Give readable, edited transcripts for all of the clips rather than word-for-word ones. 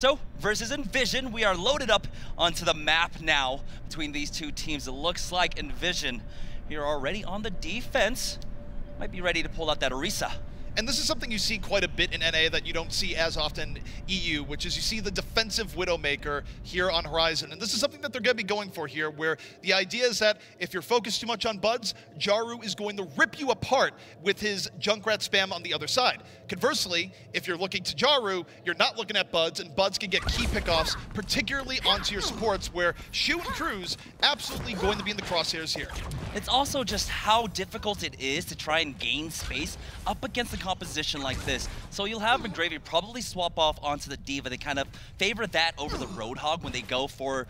So, versus EnVision, we are loaded up onto the map now between these two teams. It looks like EnVision here already on the defense. Might be ready to pull out that Orisa. And this is something you see quite a bit in NA that you don't see as often EU, which is you see the defensive Widowmaker here on Horizon. And this is something that they're going to be going for here, where the idea is that if you're focused too much on Buds, Jaru is going to rip you apart with his Junkrat spam on the other side. Conversely, if you're looking to Jaru, you're not looking at Buds, and Buds can get key pickoffs, particularly onto your supports, where Shu and Cruz absolutely going to be in the crosshairs here. It's also just how difficult it is to try and gain space up against the composition like this. So you'll have McGravy probably swap off onto the D.Va. They kind of favor that over the Roadhog when they go for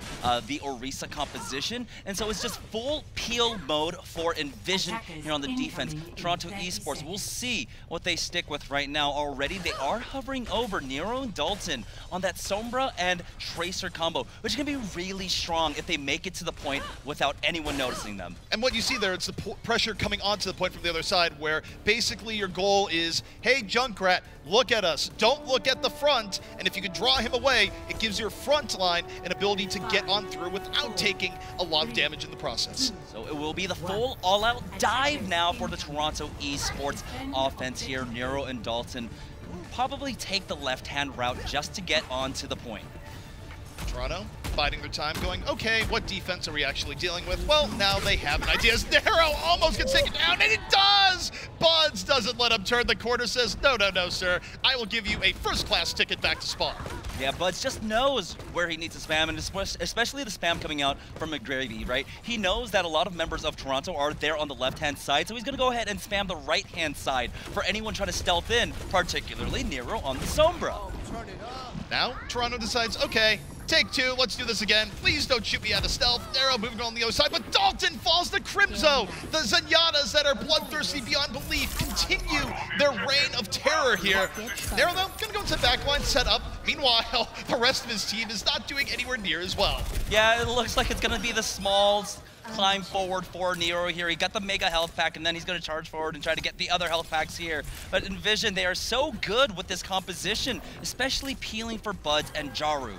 the Orisa composition. And so it's just full peel mode for EnVision here on the defense. Toronto eSports, we'll see what they stick with right now. Already they are hovering over Nero and Dalton on that Sombra and Tracer combo, which can be really strong if they make it to the point without anyone noticing them. And what you see there, it's the pressure coming onto the point from the other side, where basically your goal is, hey, Junkrat, look at us. Don't look at the front. And if you can draw him away, it gives your front line an ability to get on through without taking a lot of damage in the process. So it will be the full all-out dive now for the Toronto eSports offense here. Nero and Dalton probably take the left-hand route just to get onto the point. Toronto biding their time, going, okay, what defense are we actually dealing with? Well, now they have an idea. Nero almost gets taken down, and it does! Buds doesn't let him turn the corner, says, no, no, no, sir. I will give you a first-class ticket back to spawn. Yeah, Buds just knows where he needs to spam, and especially the spam coming out from McGravy, right? He knows that a lot of members of Toronto are there on the left-hand side, so he's going to go ahead and spam the right-hand side for anyone trying to stealth in, particularly Nero on the Sombra. Now, Toronto decides, okay, take two, let's do this again. Please don't shoot me out of stealth. Nero moving on the other side, but Dalton falls to Crimzo. The Zenyatas that are bloodthirsty beyond belief continue their reign of terror here. Nero, though, gonna go into the backline, set up. Meanwhile, the rest of his team is not doing anywhere near as well. Yeah, it looks like it's gonna be the small climb forward for Nero here. He got the mega health pack, and then he's going to charge forward and try to get the other health packs here. But EnVision, they are so good with this composition, especially peeling for Buds and Jaru.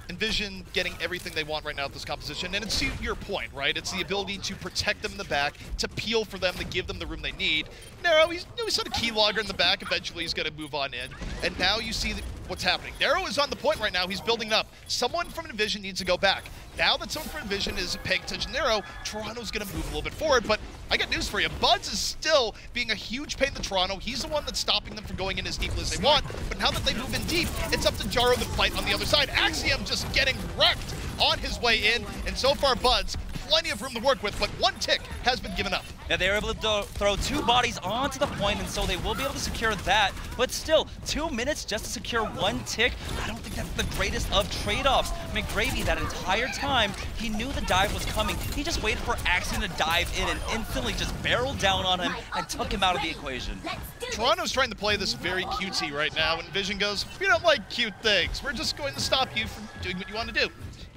EnVision getting everything they want right now with this composition, and it's to your point, right? It's the ability to protect them in the back, to peel for them, to give them the room they need. Nero, he's sort of keylogger in the back. Eventually, he's going to move on in. And now you see what's happening. Nero is on the point right now. He's building up. Someone from EnVision needs to go back. Now that someone from EnVision is paying attention to Nero, Toronto's going to move a little bit forward. But I got news for you. Buds is still being a huge pain to Toronto. He's the one that's stopping them from going in as deeply as they want. But now that they move in deep, it's up to Jaru to fight on the other side. Axiom just getting wrecked on his way in. And so far, Buds, plenty of room to work with, but one tick has been given up. Yeah, they were able to throw two bodies onto the point, and so they will be able to secure that. But still, 2 minutes just to secure one tick, I don't think that's the greatest of trade-offs. McGravy, that entire time, he knew the dive was coming. He just waited for Axiom to dive in and instantly just barreled down on him and took him out of the equation. Toronto's trying to play this very cutesy right now, and EnVision goes, we don't like cute things. We're just going to stop you from doing what you want to do.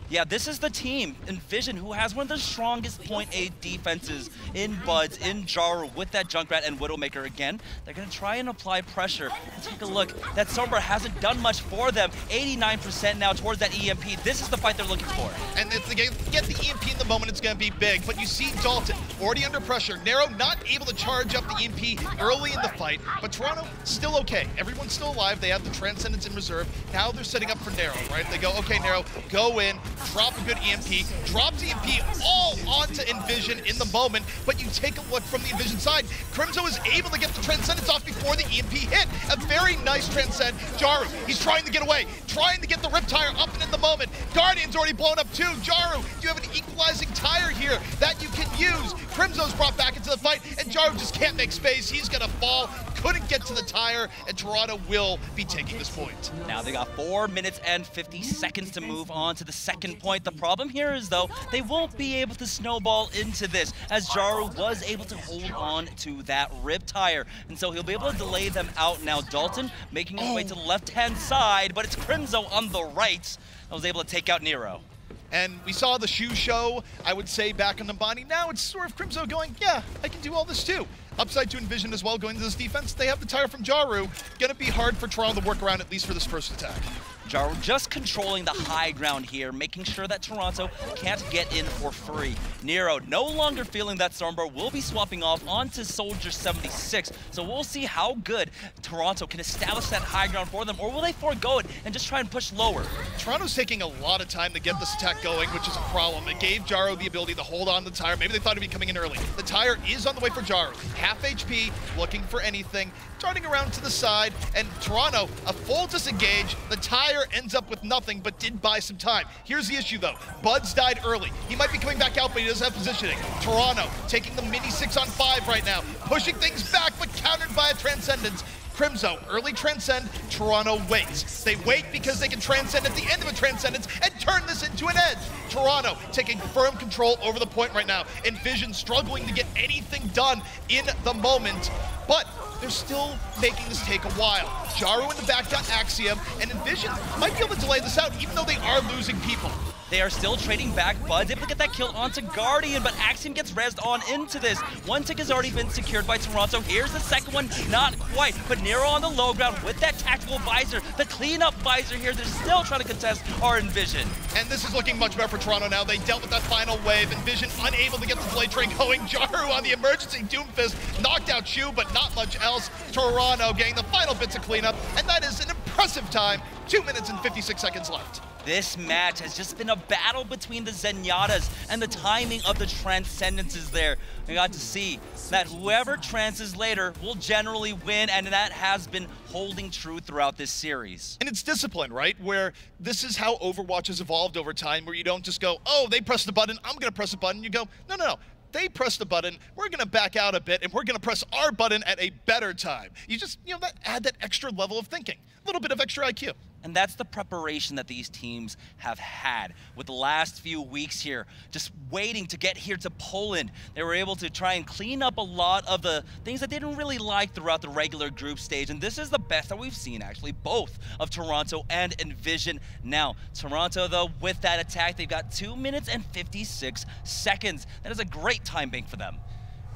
Yeah, this is the team, EnVision, who has one of the strongest point A defenses in Buds, in Jaru, with that Junkrat and Widowmaker again. They're going to try and apply pressure. Take a look. That Sombra hasn't done much for them. 89% now towards that EMP. This is the fight they're looking for. And if they get the EMP in the moment, it's going to be big. But you see Dalton already under pressure. Nero not able to charge up the EMP early in the fight. But Toronto still okay. Everyone's still alive. They have the Transcendence in reserve. Now they're setting up for Nero, right? They go, okay, Nero, go in. Drop a good EMP, drop the EMP all onto EnVision in the moment, but you take a look from the EnVision side, Crimzo is able to get the Transcendence off before the EMP hit. A very nice Transcend. Jaru, he's trying to get away, trying to get the Rip Tire up and in the moment. Guardian's already blown up too. Jaru, you have an equalizing tire here that you can use. Crimzo's brought back into the fight, and Jaru just can't make space. He's gonna fall, couldn't get to the tire, and Toronto will be taking this point. Now they got 4 minutes and 50 seconds to move on to the second point. The problem here is, though, they won't be able to snowball into this, as Jaru was able to hold on to that Rip Tire. And so he'll be able to delay them out now. Dalton making his way to the left-hand side, but it's Crimzo on the right that was able to take out Nero. And we saw the shoe show, I would say, back in Nambani. Now it's sort of Crimzo going, yeah, I can do all this too. Upside to EnVision as well going to this defense. They have the tire from Jaru. Gonna be hard for Toronto to work around, at least for this first attack. Jaro just controlling the high ground here, making sure that Toronto can't get in for free. Nero no longer feeling that Stormbow will be swapping off onto Soldier 76, so we'll see how good Toronto can establish that high ground for them, or will they forego it and just try and push lower? Toronto's taking a lot of time to get this attack going, which is a problem. It gave Jaro the ability to hold on to the tire. Maybe they thought it'd be coming in early. The tire is on the way for Jaro. Half HP, looking for anything, darting around to the side, and Toronto, a full disengage. The tire ends up with nothing, but did buy some time. Here's the issue, though. Buds died early. He might be coming back out, but he doesn't have positioning. Toronto taking the mini 6-on-5 right now, pushing things back, but countered by a Transcendence. Crimzo, early Transcend, Toronto waits. They wait because they can Transcend at the end of a Transcendence and turn this into an edge. Toronto taking firm control over the point right now. EnVision struggling to get anything done in the moment, but they're still making this take a while. Jaro in the back got Axiom, and EnVision might be able to delay this out even though they are losing people. They are still trading back. Bud's able to get that kill onto Guardian, but Axiom gets rezzed on into this. One tick has already been secured by Toronto. Here's the second one, not quite, but Nero on the low ground with that tactical visor, the cleanup visor here. They're still trying to contest our EnVision. And this is looking much better for Toronto now. They dealt with that final wave. EnVision unable to get the play train going. Jaro on the emergency Doomfist, knocked out Shu, but not much else. Toronto getting the final bits of cleanup, and that is an impressive time. 2 minutes and 56 seconds left. This match has just been a battle between the Zenyatas, and the timing of the Transcendences there. We got to see that whoever trances later will generally win, and that has been holding true throughout this series. And it's discipline, right? Where this is how Overwatch has evolved over time, where you don't just go, oh, they pressed the button, I'm gonna press a button. You go, no, no, no. They press the button, we're gonna back out a bit, and we're gonna press our button at a better time. You just, add that extra level of thinking, a little bit of extra IQ. And that's the preparation that these teams have had with the last few weeks here, just waiting to get here to Poland. They were able to try and clean up a lot of the things that they didn't really like throughout the regular group stage. And this is the best that we've seen, actually, both of Toronto and EnVision. Now, Toronto, though, with that attack, they've got 2 minutes and 56 seconds. That is a great time bank for them.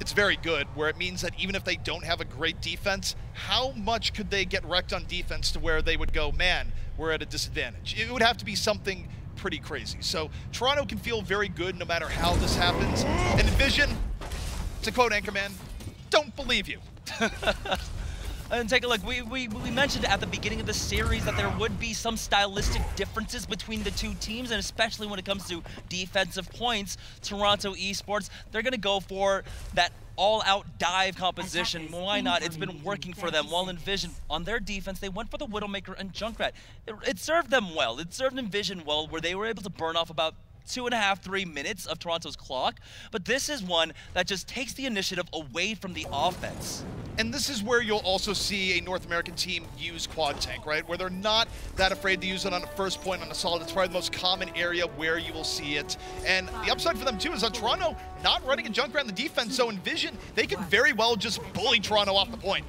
It's very good, where it means that even if they don't have a great defense, how much could they get wrecked on defense to where they would go, man, we're at a disadvantage? It would have to be something pretty crazy. So Toronto can feel very good no matter how this happens. And EnVision, to quote Anchorman, don't believe you. And take a look, we mentioned at the beginning of the series that there would be some stylistic differences between the two teams, and especially when it comes to defensive points. Toronto eSports, they're gonna go for that all-out dive composition. Why not? It's been working for them. While EnVision, on their defense, they went for the Widowmaker and Junkrat. It served them well. It served EnVision well, where they were able to burn off about 2.5, 3 minutes of Toronto's clock, but this is one that just takes the initiative away from the offense. And this is where you'll also see a North American team use quad tank, right? Where they're not that afraid to use it on a first point on a solid. It's probably the most common area where you will see it. And the upside for them too is that Toronto not running a Junkrat in the defense, so EnVision, they could very well just bully Toronto off the point.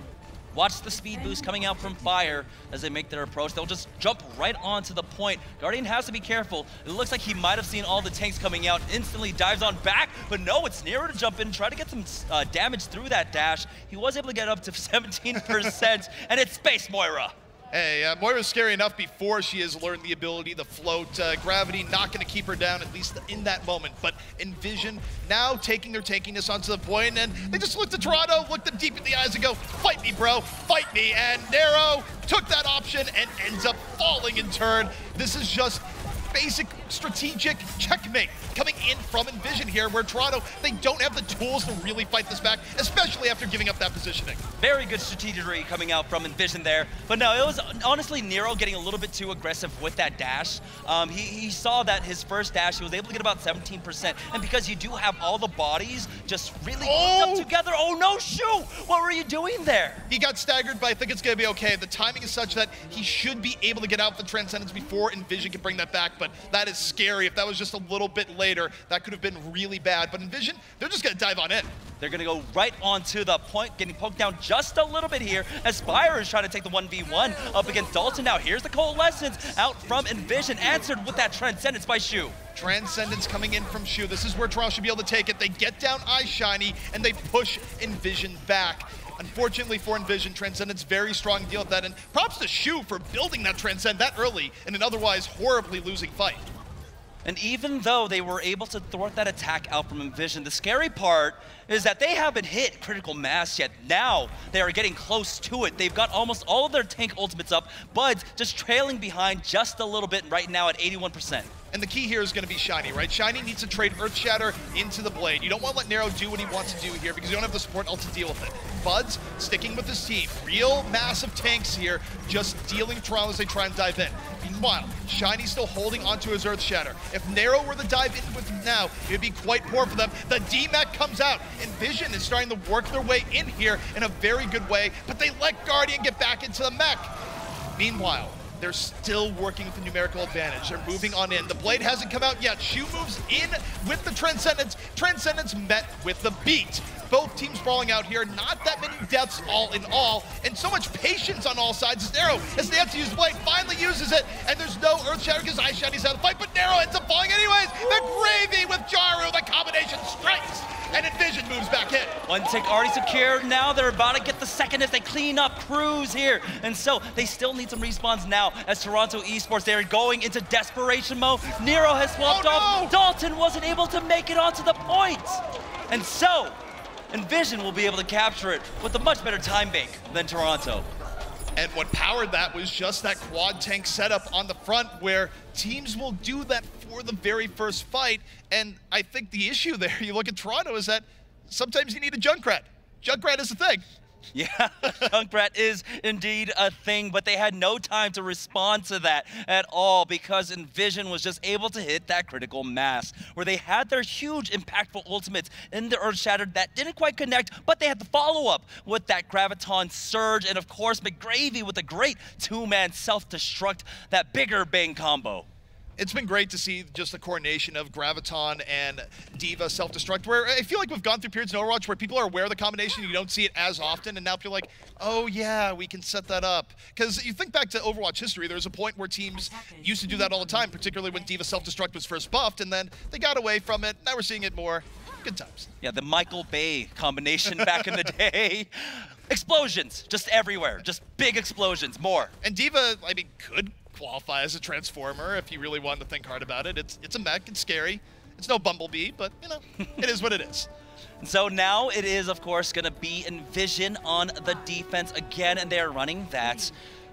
Watch the speed boost coming out from Fire as they make their approach. They'll just jump right onto the point. Guardian has to be careful. It looks like he might have seen all the tanks coming out, instantly dives on back, but no, it's Nero to jump in, try to get some damage through that dash. He was able to get up to 17%, and it's Space Moira. Hey, Moira's scary enough before she has learned the ability to float. Gravity not going to keep her down, at least in that moment. But EnVision now taking their tankiness onto the point, and they just looked at Toronto, looked them deep in the eyes and go, fight me, bro, fight me. And Nero took that option and ends up falling in turn. This is just basic strategic checkmate coming in from EnVision here, where Toronto, they don't have the tools to really fight this back, especially after giving up that positioning. Very good strategery coming out from EnVision there. But no, it was honestly Nero getting a little bit too aggressive with that dash. He saw that his first dash, he was able to get about 17%. And because you do have all the bodies just really hooked up together. Oh no, Shu! What were you doing there? He got staggered, but I think it's going to be okay. The timing is such that he should be able to get out the Transcendence before EnVision can bring that back. But that is scary. If that was just a little bit later, that could have been really bad. But EnVision, they're just going to dive on in. They're going to go right onto the point, getting poked down just a little bit here as Spire is trying to take the 1v1 up against Dalton. Now here's the Coalescence out from EnVision, answered with that Transcendence by Shu. Transcendence coming in from Shu. This is where Toronto should be able to take it. They get down Eye Shiny, and they push EnVision back. Unfortunately for EnVision, Transcendent's very strong deal with that, and props to Shu for building that Transcend that early in an otherwise horribly losing fight. And even though they were able to thwart that attack out from EnVision, the scary part is that they haven't hit critical mass yet. Now they are getting close to it. They've got almost all of their tank ultimates up. Buds just trailing behind just a little bit right now at 81%. And the key here is going to be Shiny, right? Shiny needs to trade Earth Shatter into the Blade. You don't want to let Nero do what he wants to do here because you don't have the support ult to deal with it. Buds sticking with his team. Real massive tanks here, just dealing Toronto as they try and dive in. Meanwhile, Shiny's still holding onto his Earth Shatter. If Nero were to dive in with him now, it would be quite poor for them. The D-Mech comes out, and Vision is starting to work their way in here in a very good way, but they let Guardian get back into the mech. Meanwhile, they're still working with the numerical advantage. They're moving on in. The Blade hasn't come out yet. Shu moves in with the Transcendence. Transcendence met with the beat. Both teams brawling out here. Not that many deaths all in all. And so much patience on all sides as Nero, as they have to use the Blade, finally uses it. And there's no Earth Shatter because Ice Shiny's out of the fight, but Nero ends up falling anyways. The Gravy with Jaru. The combination strikes. And EnVision moves back in. One tick already secured. Now they're about to get the second as they clean up Cruz here. And so they still need some respawns now as Toronto eSports, they're going into desperation mode. Nero has swapped off. Dalton wasn't able to make it onto the point. And so EnVision will be able to capture it with a much better time bank than Toronto. And what powered that was just that quad tank setup on the front where teams will do that for the very first fight. And I think the issue there, you look at Toronto, is that sometimes you need a Junkrat. Junkrat is a thing. Yeah, Junkrat is indeed a thing, but they had no time to respond to that at all because EnVision was just able to hit that critical mass where they had their huge impactful ultimates in the Earth Shattered that didn't quite connect, but they had the follow-up with that Graviton Surge and of course McGravy with a great two-man self-destruct, that bigger bang combo. It's been great to see just the coordination of Graviton and D.Va self-destruct, where I feel like we've gone through periods in Overwatch where people are aware of the combination, you don't see it as often, and now people are like, oh yeah, we can set that up. Because you think back to Overwatch history, there was a point where teams used to do that all the time, particularly when D.Va self-destruct was first buffed, and then they got away from it. Now we're seeing it more. Good times. Yeah, the Michael Bay combination back in the day. Explosions, just everywhere, just big explosions, more. And D.Va, I mean, could qualify as a transformer if you really wanted to think hard about it. It's a mech, it's scary. It's no Bumblebee, but you know, it is what it is. So now it is, of course, gonna be EnVision on the defense again, and they're running that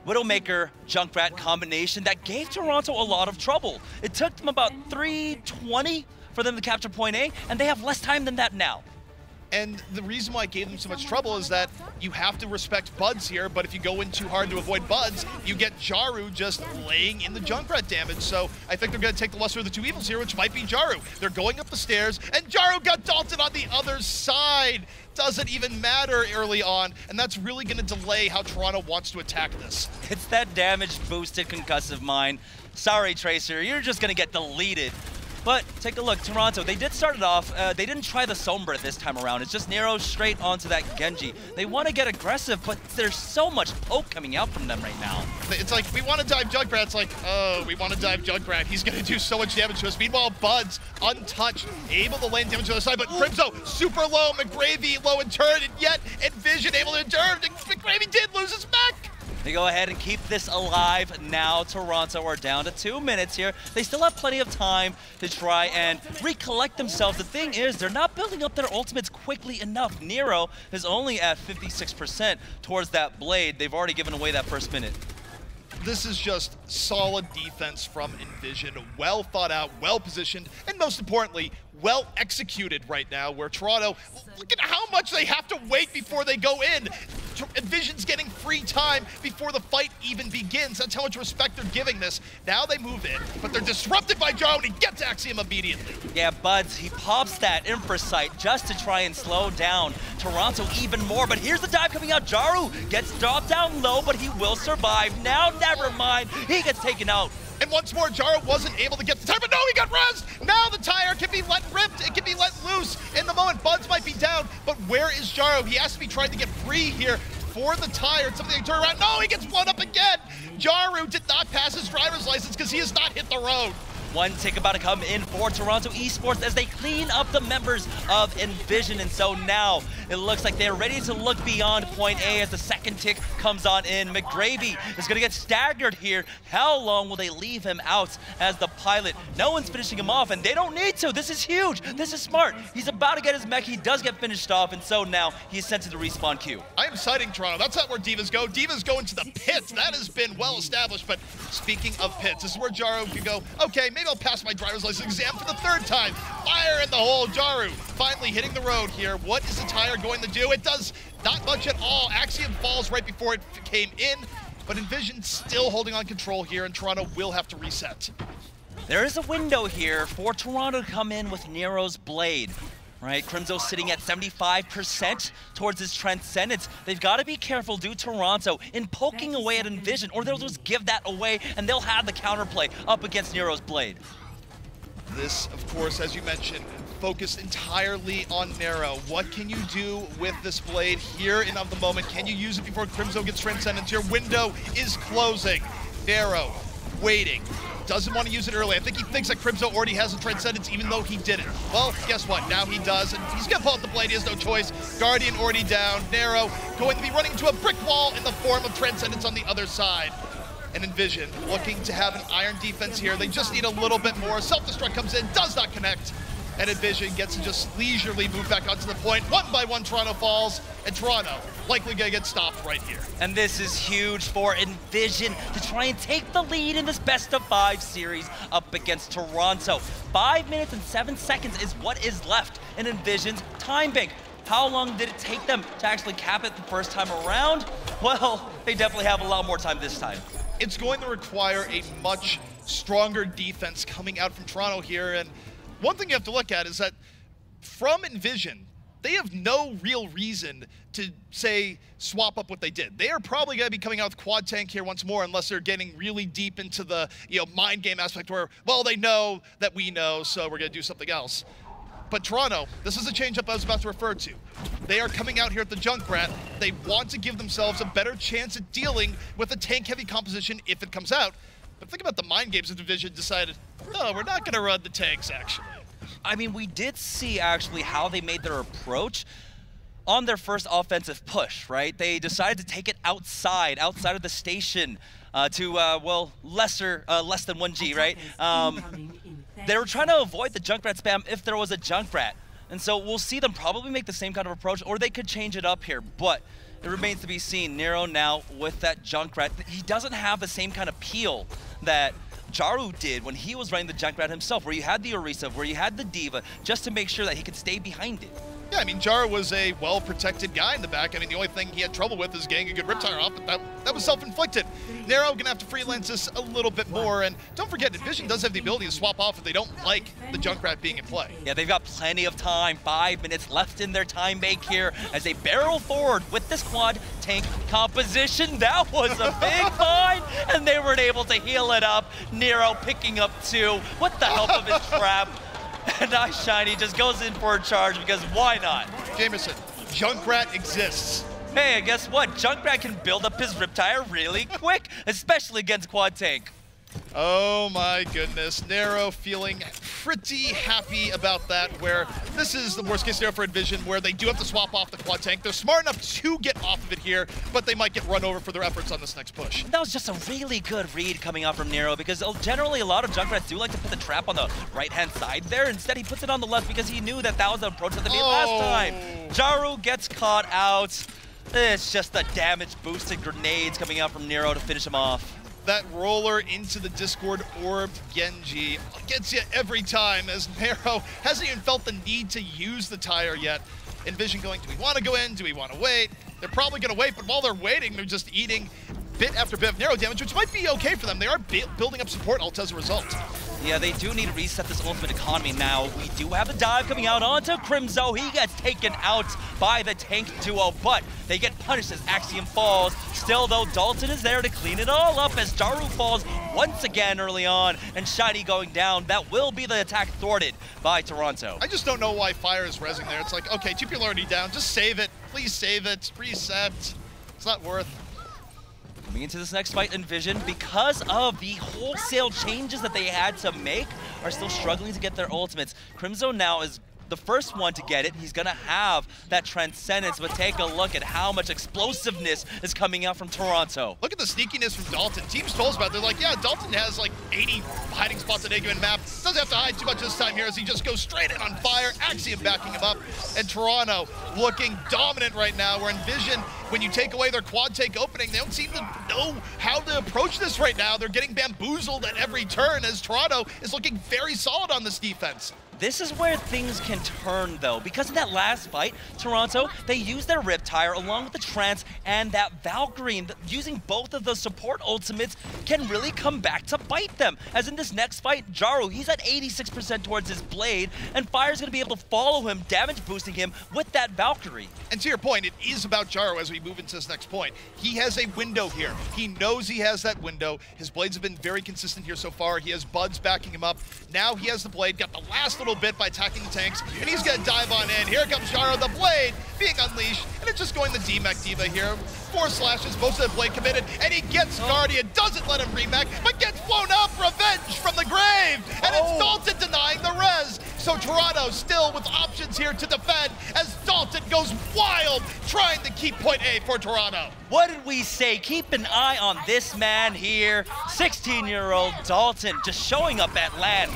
Widowmaker Junkrat combination that gave Toronto a lot of trouble. It took them about 3:20 for them to capture point A, and they have less time than that now. And the reason why it gave them so much trouble is that you have to respect Buds here, but if you go in too hard to avoid Buds, you get Jaru just laying in the Junkrat damage. So I think they're going to take the lesser of the two evils here, which might be Jaru. They're going up the stairs, and Jaru got Dalton on the other side. Doesn't even matter early on, and that's really going to delay how Toronto wants to attack this. It's that damage-boosted concussive mine. Sorry, Tracer, you're just going to get deleted. But take a look, Toronto, they did start it off. They didn't try the Sombra this time around. It's just Nero straight onto that Genji. They want to get aggressive, but there's so much poke coming out from them right now. It's like, we want to dive Junkrat. It's like, oh, we want to dive Junkrat. He's going to do so much damage to us. Meanwhile, Buds, untouched, able to land damage to the other side, but Crimzo, super low, McGravy low in turn, and yet EnVision able to endure. McGravy did lose his mech. They go ahead and keep this alive now. Toronto are down to 2 minutes here. They still have plenty of time to try and recollect themselves. The thing is, they're not building up their ultimates quickly enough. Nero is only at 56% towards that Blade. They've already given away that first minute. This is just solid defense from EnVision. Well thought out, well positioned, and most importantly, well executed right now, where Toronto, look at how much they have to wait before they go in. EnVision's getting free time before the fight even begins. That's how much respect they're giving this. Now they move in, but they're disrupted by Jaru, and he gets Axiom immediately. Yeah, Buds, he pops that Empress Sight just to try and slow down Toronto even more, but here's the dive coming out. Jaru gets dropped down low, but he will survive. Now, never mind, he gets taken out. And once more, Jaru wasn't able to get the tire, but no, he got rezzed! Now the tire can be let ripped, it can be let loose. In the moment, Buds might be down, but where is Jaru? He has to be trying to get free here for the tire. It's something to turn around. No, he gets blown up again! Jaru did not pass his driver's license because he has not hit the road. One tick about to come in for Toronto eSports as they clean up the members of EnVision. And so now it looks like they're ready to look beyond point A as the second tick comes on in. McGravy is going to get staggered here. How long will they leave him out as the pilot? No one's finishing him off, and they don't need to. This is huge. This is smart. He's about to get his mech. He does get finished off, and so now he's sent to the respawn queue. I am citing Toronto. That's not where Divas go. Divas go into the pits. That has been well established. But speaking of pits, this is where Jaru can go, okay, maybe I'll pass my driver's license exam for the third time. Fire in the hole. Jaru finally hitting the road here. What is the tire going to do? It does not much at all. Axiom falls right before it came in, but EnVision still holding on control here, and Toronto will have to reset. There is a window here for Toronto to come in with Nero's Blade. Right, Crimzo sitting at 75% towards his Transcendence. They've got to be careful, do Toronto, in poking away at EnVision, or they'll just give that away and they'll have the counterplay up against Nero's Blade. This, of course, as you mentioned, focused entirely on Nero. What can you do with this blade here in of the moment? Can you use it before Crimzo gets Transcendence? Your window is closing. Nero waiting. Doesn't want to use it early. I think he thinks that Crimzo already has a Transcendence even though he didn't. Well, guess what? Now he does, and he's going to pull out the blade. He has no choice. Guardian already down. Nero going to be running into a brick wall in the form of Transcendence on the other side. And EnVision looking to have an iron defense here. They just need a little bit more. Self-destruct comes in, does not connect. And EnVision gets to just leisurely move back onto the point. One by one, Toronto falls, and Toronto likely gonna get stopped right here. And this is huge for EnVision to try and take the lead in this best-of-5 series up against Toronto. 5 minutes and 7 seconds is what is left in EnVision's time bank. How long did it take them to actually cap it the first time around? Well, they definitely have a lot more time this time. It's going to require a much stronger defense coming out from Toronto here, and one thing you have to look at is that from EnVision, they have no real reason to, say, swap up what they did. They are probably going to be coming out with quad tank here once more unless they're getting really deep into the mind game aspect where, well, they know that we know, so we're going to do something else. But Toronto, this is a changeup I was about to refer to. They are coming out here at the Junkrat. They want to give themselves a better chance at dealing with a tank-heavy composition if it comes out. But think about the mind games that EnVision decided, no, we're not going to run the tanks, actually. I mean, we did see, actually, how they made their approach on their first offensive push, right? They decided to take it outside of the station to, well, less than 1G, right? They were trying to avoid the Junkrat spam if there was a Junkrat. And so we'll see them probably make the same kind of approach, or they could change it up here. But it remains to be seen. Nero now with that Junkrat, he doesn't have the same kind of peel that Jaru did when he was running the Junkrat himself, where you had the Orisa, where you had the Diva, just to make sure that he could stay behind it. Yeah, I mean, Jaru was a well-protected guy in the back. I mean, the only thing he had trouble with is getting a good Riptire off, but that was self-inflicted. Nero gonna have to freelance this a little bit more, and don't forget, EnVision does have the ability to swap off if they don't like the Junkrat being in play. Yeah, they've got plenty of time, 5 minutes left in their time bank here as they barrel forward with this quad tank composition. That was a big find, and they weren't able to heal it up. Nero picking up 2 with the help of his trap. And iShiny just goes in for a charge because why not? Jamerson, Junkrat exists. Hey, and guess what? Junkrat can build up his Riptire really quick, especially against quad tank. Oh my goodness, Nero feeling pretty happy about that, where this is the worst case scenario for EnVision, where they do have to swap off the quad tank. They're smart enough to get off of it here, but they might get run over for their efforts on this next push. That was just a really good read coming out from Nero, because generally a lot of Junkrats do like to put the trap on the right-hand side there. Instead, he puts it on the left because he knew that that was the approach that they made last time. Jaru gets caught out. It's just the damage-boosted grenades coming out from Nero to finish him off. That roller into the Discord orbed Genji gets you every time, as Nero hasn't even felt the need to use the tire yet. EnVision going, do we want to go in? Do we want to wait? They're probably going to wait, but while they're waiting, they're just eating bit after bit of Nero damage, which might be okay for them. They are building up support ult as a result. Yeah, they do need to reset this ultimate economy now. We do have the dive coming out onto Crimzo. He gets taken out by the tank duo, but they get punished as Axiom falls. Still, though, Dalton is there to clean it all up as Jaru falls once again early on, and Shiny going down. That will be the attack thwarted by Toronto. I just don't know why Fire is rezzing there. It's like, okay, 2 people already down. Just save it. Please save it. Reset. It's not worth. Coming into this next fight, EnVision, because of the wholesale changes that they had to make, are still struggling to get their ultimates. Crimzo now is the first one to get it. He's gonna have that Transcendence, but take a look at how much explosiveness is coming out from Toronto. Look at the sneakiness from Dalton. Teams told us about it. They're like, yeah, Dalton has like 80 hiding spots at any given map. Doesn't have to hide too much this time here as he just goes straight in on fire. Axiom backing him up. And Toronto looking dominant right now, where EnVision, when you take away their quad take opening, they don't seem to know how to approach this right now. They're getting bamboozled at every turn as Toronto is looking very solid on this defense. This is where things can turn, though, because in that last fight, Toronto, they used their Riptire along with the Trance and that Valkyrie, and using both of those support ultimates can really come back to bite them. As in this next fight, Jaru, he's at 86% towards his blade, and Fire's going to be able to follow him, damage boosting him with that Valkyrie. And to your point, it is about Jaru as we move into this next point. He has a window here. He knows he has that window. His blades have been very consistent here so far. He has Buds backing him up. Now he has the blade, got the last little bit by attacking the tanks, and he's gonna dive on in. Here comes Jaru, the blade being unleashed, and it's just going the D-Mech Diva here. 4 slashes, most of the blade committed, and he gets Guardian, doesn't let him remech, but gets blown up, revenge from the grave, and it's Dalton denying the res. So Toronto still with options here to defend as Dalton goes wild, trying to keep point A for Toronto. What did we say? Keep an eye on this man here, 16-year-old Dalton, just showing up at land.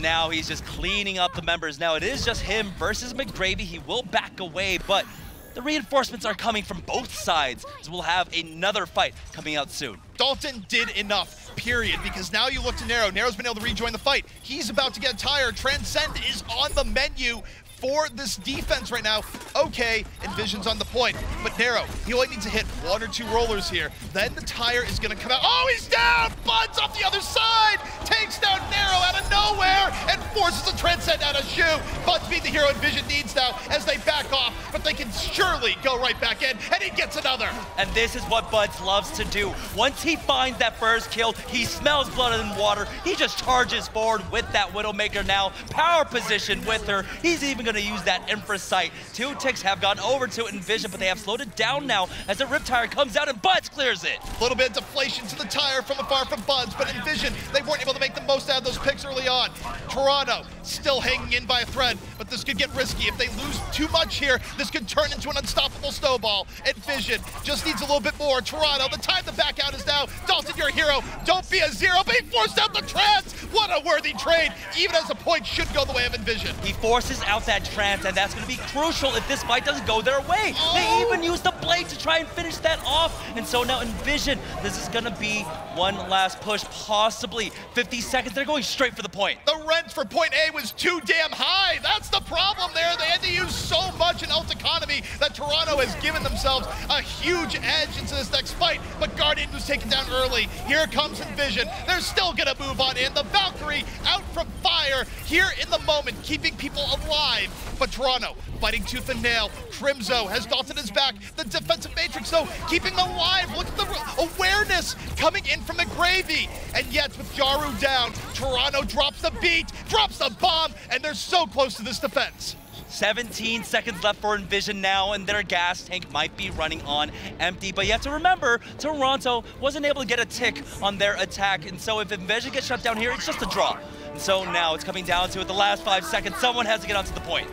Now he's just cleaning up the members. Now it is just him versus McGravy. He will back away, but the reinforcements are coming from both sides, so we'll have another fight coming out soon. Dalton did enough, period, because now you look to Nero. Nero's been able to rejoin the fight. He's about to get tired. Transcend is on the menu for this defense right now. Okay, EnVision's on the point, but Nero, he only needs to hit 1 or 2 rollers here. Then the tire is gonna come out. Oh, he's down! Bud's off the other side! Takes down Nero out of nowhere and forces a Transcend out of shoe. Bud's being the hero EnVision needs now as they back off, but they can surely go right back in, and he gets another. And this is what Buds loves to do. Once he finds that first kill, he smells blood and water. He just charges forward with that Widowmaker now. Power position with her. He's even gonna use that Empress Sight. 2 ticks have gone over to EnVision, but they have slowed it down now as the Riptire comes out and Buds clears it. A little bit of deflation to the tire from afar from Buds, but EnVision, they weren't able to make the most out of those picks early on. Toronto still hanging in by a thread, but this could get risky. If they lose too much here, this could turn into an unstoppable snowball. EnVision just needs a little bit more. Toronto, the time to back out is now. Dalton, your hero. Don't be a zero, but he forced out the Trance. What a worthy trade, even as the point should go the way of EnVision. He forces out that Trance, and that's going to be crucial if this fight doesn't go their way. They even use the blade to try and finish that off. And so now EnVision, this is going to be one last push, possibly 50 seconds. They're going straight for the point. The rent for point A was too damn high. That's the problem there. They had to use so much in ult economy that Toronto has given themselves a huge edge into this next fight. But Guardian was taken down early. Here comes EnVision. They're still going to move on in. The Valkyrie out from Fire here in the moment, keeping people alive. But Toronto fighting tooth and nail. Crimzo has Dalton his back. The defensive matrix, though, keeping them alive. Look at the awareness coming in from McGravy. And yet, with Jaru down, Toronto drops the beat, drops the bomb, and they're so close to this defense. 17 seconds left for EnVision now, and their gas tank might be running on empty. But you have to remember, Toronto wasn't able to get a tick on their attack, and so if EnVision gets shut down here, it's just a draw. And so now it's coming down to it. The last 5 seconds, someone has to get onto the point.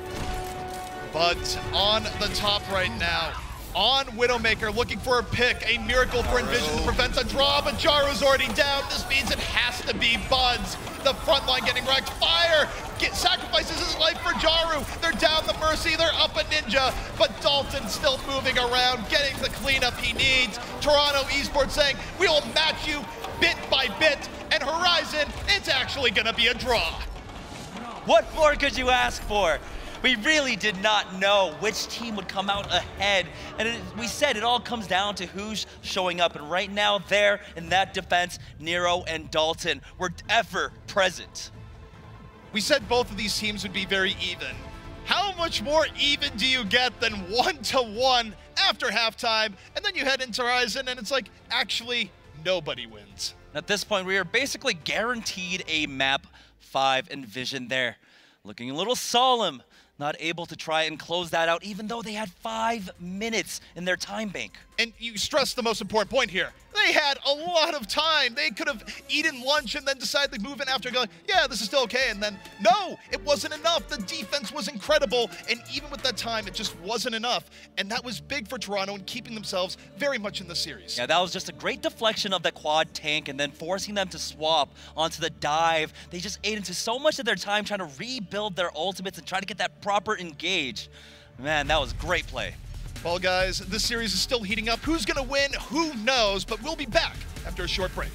But on the top right now, on Widowmaker, looking for a pick, a miracle for EnVision to prevent a draw, but Jaru's already down. This means it has to be Buds. The front line getting wrecked. Fire sacrifices his life for Jaru. They're down the Mercy, they're up a Ninja, but Dalton still moving around, getting the cleanup he needs. Toronto eSports saying, we will match you bit by bit, and Horizon, it's actually gonna be a draw. What more could you ask for? We really did not know which team would come out ahead. And we said it all comes down to who's showing up. And right now, there in that defense, Nero and Dalton were ever present. We said both of these teams would be very even. How much more even do you get than 1-1 after halftime? And then you head into Horizon, and it's like, actually, nobody wins. At this point, we are basically guaranteed a map 5 EnVision there. Looking a little solemn. not able to try and close that out, even though they had 5 minutes in their time bank. And you stressed the most important point here. They had a lot of time. They could have eaten lunch and then decided to move in after going, yeah, this is still okay. And then, no, it wasn't enough. The defense was incredible. And even with that time, it just wasn't enough. And that was big for Toronto in keeping themselves very much in the series. Yeah, that was just a great deflection of the quad tank and then forcing them to swap onto the dive. They just ate into so much of their time trying to rebuild their ultimates and try to get that proper engage. Man, that was great play. Well, guys, this series is still heating up. Who's going to win? Who knows? But we'll be back after a short break.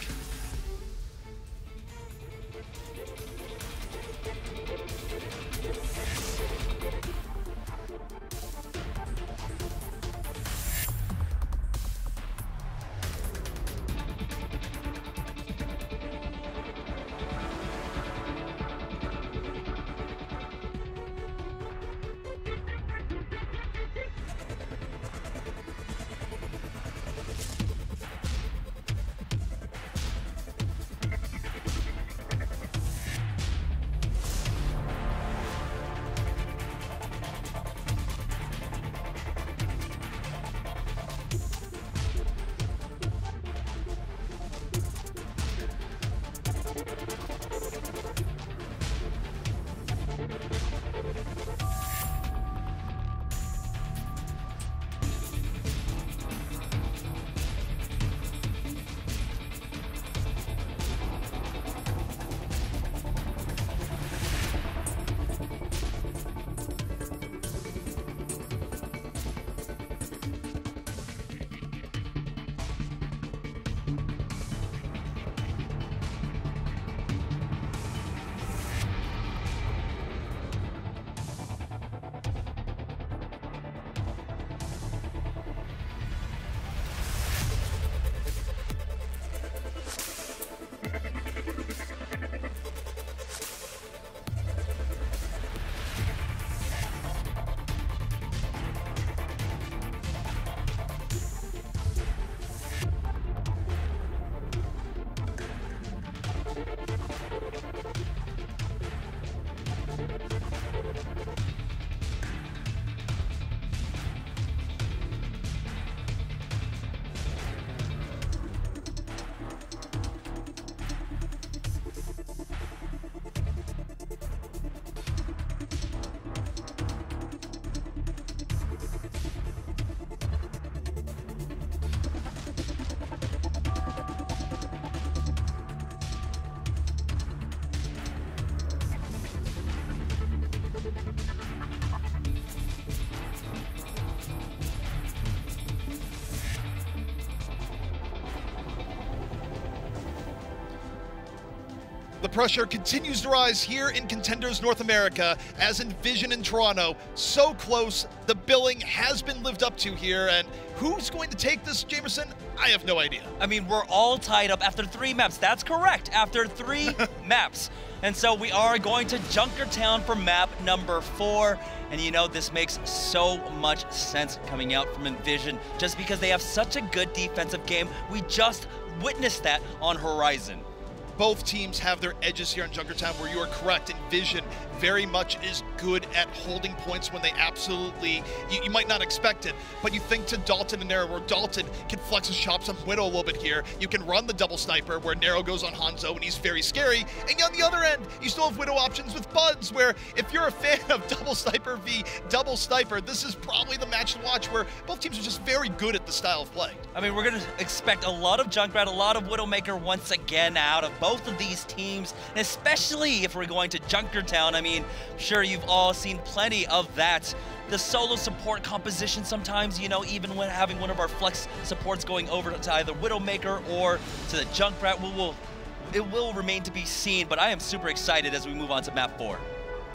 The pressure continues to rise here in Contenders North America as EnVision in Toronto. So close, the billing has been lived up to here, and who's going to take this, Jamerson? I have no idea. I mean, we're all tied up after 3 maps. That's correct, after 3 maps. And so we are going to Junkertown for map number 4. And you know, this makes so much sense coming out from EnVision just because they have such a good defensive game. We just witnessed that on Horizon. Both teams have their edges here in Junkertown, where you are correct. EnVision very much is good at holding points when they absolutely, you might not expect it, but you think to Dalton and Nero, where Dalton can flex his chops on Widow a little bit here. You can run the double sniper, where Nero goes on Hanzo, and he's very scary. And on the other end, you still have Widow options with Buds, where if you're a fan of double sniper v double sniper, this is probably the match to watch, where both teams are just very good at the style of play. I mean, we're going to expect a lot of Junkrat, a lot of Widowmaker once again out of both of these teams, and especially if we're going to Junkertown. I mean, sure, you've all seen plenty of that. The solo support composition sometimes, you know, even when having one of our flex supports going over to either Widowmaker or to the Junkrat, it will remain to be seen, but I am super excited as we move on to map 4.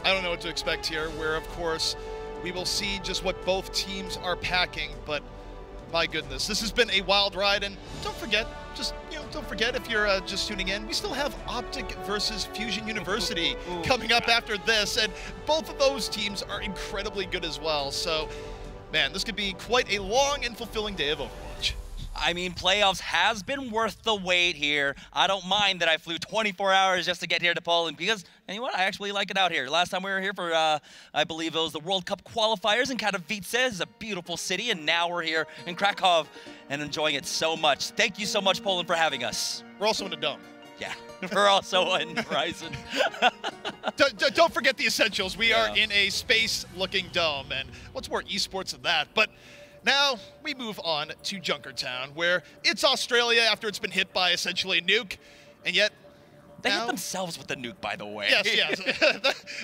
I don't know what to expect here, where, of course, we will see just what both teams are packing, but my goodness, this has been a wild ride, and don't forget, don't forget if you're just tuning in, we still have Optic versus Fusion University coming up after this, and both of those teams are incredibly good as well. So, man, this could be quite a long and fulfilling day of Overwatch. I mean, playoffs has been worth the wait here. I don't mind that I flew 24 hours just to get here to Poland because, you know what, I actually like it out here. Last time we were here for, I believe it was the World Cup qualifiers in Katowice. It's a beautiful city, and now we're here in Krakow and enjoying it so much. Thank you so much, Poland, for having us. We're also in a dome. Yeah, we're also in Horizon. Don't forget the essentials. We are in a space-looking dome, and what's more esports than that? But now we move on to Junkertown, where it's Australia after it's been hit by essentially a nuke, and yet they hit themselves with the nuke, by the way. Yes.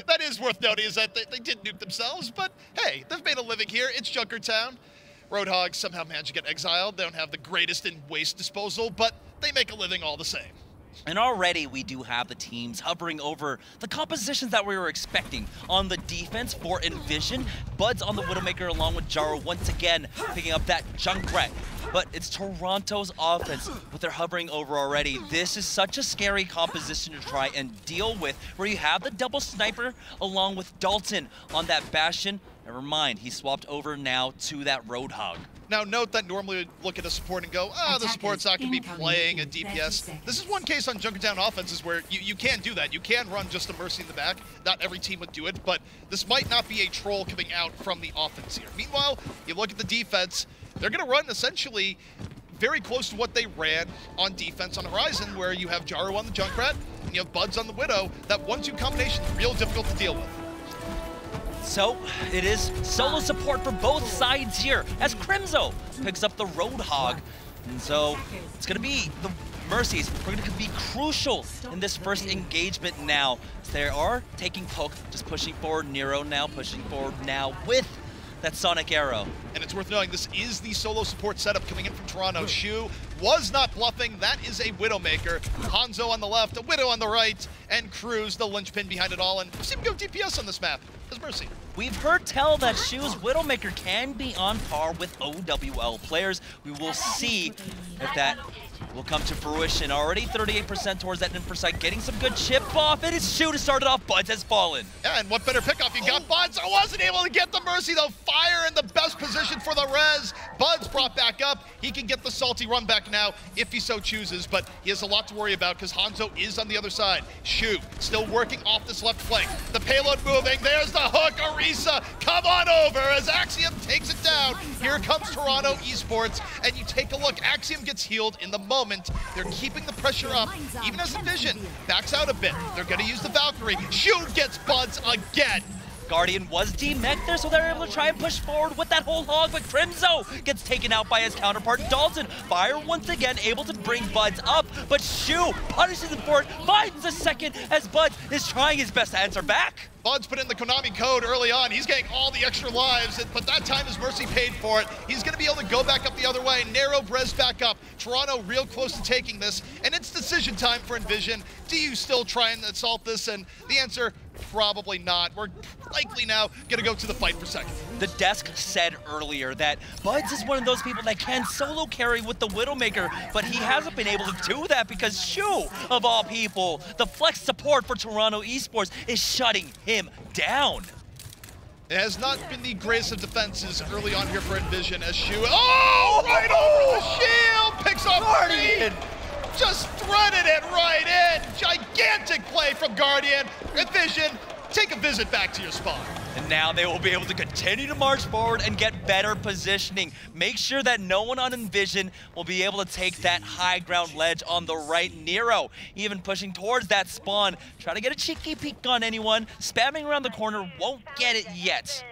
that is worth noting, is that they did nuke themselves, but hey, they've made a living here. It's Junkertown. Roadhogs somehow managed to get exiled. They don't have the greatest in waste disposal, but they make a living all the same. And already we do have the teams hovering over the compositions that we were expecting. On the defense for EnVision, Bud's on the Widowmaker along with Jaro once again picking up that Junkrat. But it's Toronto's offense, what they're hovering over already. This is such a scary composition to try and deal with, where you have the double sniper along with Dalton on that Bastion. Never mind, he swapped over now to that Roadhog. Now note that normally we'd look at a support and go, the support's not going to be playing a DPS. This is one case on Junkertown offenses where you can do that. You can run just a Mercy in the back. Not every team would do it, but this might not be a troll coming out from the offense here. Meanwhile, you look at the defense, they're going to run essentially very close to what they ran on defense on Horizon, where you have Jaro on the Junkrat and you have Buds on the Widow. That 1-2 combination is real difficult to deal with. So, it is solo support for both sides here, as Crimzo picks up the Roadhog. And so, it's going to be the Mercies are going to be crucial in this first engagement now. As they are taking poke, just pushing forward. Nero now pushing forward now with that Sonic Arrow. And it's worth knowing this is the solo support setup coming in from Toronto. Shu was not bluffing. That is a Widowmaker. Hanzo on the left, a Widow on the right, and Cruz, the linchpin behind it all. And we've seen him go DPS on this map as Mercy. We've heard tell that Shu's Widowmaker can be on par with OWL players. We will see if that will come to fruition. Already 38% towards that Inforsite, getting some good chip off. It is Shu to start it off. Buds has fallen. Yeah, and what better pickup? You got Buds. I wasn't able to get the Mercy, though. Fire in the best position for the res. Buds brought back up. He can get the salty run back now if he so chooses, but he has a lot to worry about because Hanzo is on the other side. Shu still working off this left flank. The payload moving. There's the hook. Arisa, come on over as Axiom takes it down. Here comes Toronto eSports, and you take a look. Axiom gets healed in the moment. They're keeping the pressure up, even as EnVision backs out a bit. They're going to use the Valkyrie. Shu gets Buds again. Guardian was demech there, so they're able to try and push forward with that whole hog, but Crimzo gets taken out by his counterpart, Dalton. Fire once again, able to bring Buds up, but Shu punishes him for it, finds a second as Buds is trying his best to answer back. Buds put in the Konami code early on. He's getting all the extra lives, but that time his Mercy paid for it. He's going to be able to go back up the other way. Narrow Brez back up. Toronto real close to taking this, and it's decision time for EnVision. Do you still try and assault this? And the answer, probably not. We're likely now going to go to the fight for second. The desk said earlier that Buds is one of those people that can solo carry with the Widowmaker, but he hasn't been able to do that because Shu, of all people, the flex support for Toronto eSports, is shutting him down. It has not been the greatest of defenses early on here for EnVision as Shu, right over the shield, picks off Guardian. Just threaded it right in. Gigantic play from Guardian. EnVision, take a visit back to your spawn. And now they will be able to continue to march forward and get better positioning. Make sure that no one on EnVision will be able to take that high ground ledge on the right. Nero even pushing towards that spawn. Try to get a cheeky peek on anyone. Spamming around the corner, won't get it yet.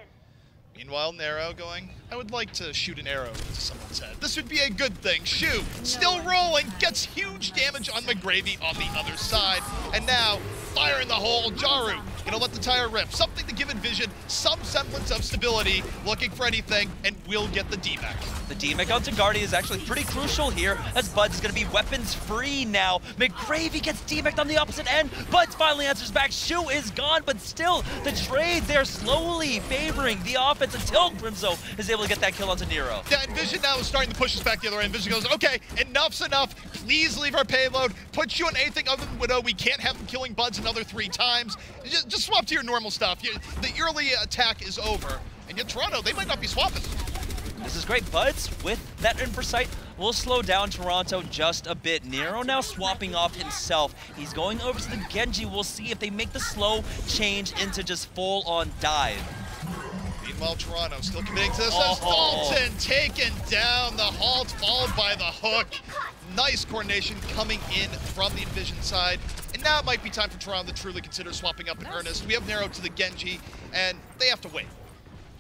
Meanwhile, Nero going, I would like to shoot an arrow into someone's head. This would be a good thing. Shu, still rolling, gets huge damage on McGravy on the other side. And now, fire in the hole, Jaru gonna let the tire rip. Something to give EnVision some semblance of stability, looking for anything, and will get the DMAC. The DMAC onto Guardian is actually pretty crucial here, as Buds is gonna be weapons free now. McGravy gets DMAC'd on the opposite end. Buds finally answers back. Shu is gone, but still, the trades, they're slowly favoring the offense until Crimzo is able to get that kill onto Nero. Yeah, EnVision now is starting to push us back the other end. EnVision goes, okay, enough's enough. Please leave our payload. Put you on anything other than Widow. We can't have them killing Buds another 3 times. Just swap to your normal stuff. The early attack is over. And yet Toronto, they might not be swapping. This is great. Buds with that Inforsite will slow down Toronto just a bit. Nero now swapping off himself. He's going over to the Genji. We'll see if they make the slow change into just full-on dive. Meanwhile, Toronto still committing to this. That's Dalton taken down. The Holt followed by the hook. Nice coordination coming in from the EnVision side. And now it might be time for Toronto to truly consider swapping up in earnest. We have Nero to the Genji, and they have to wait.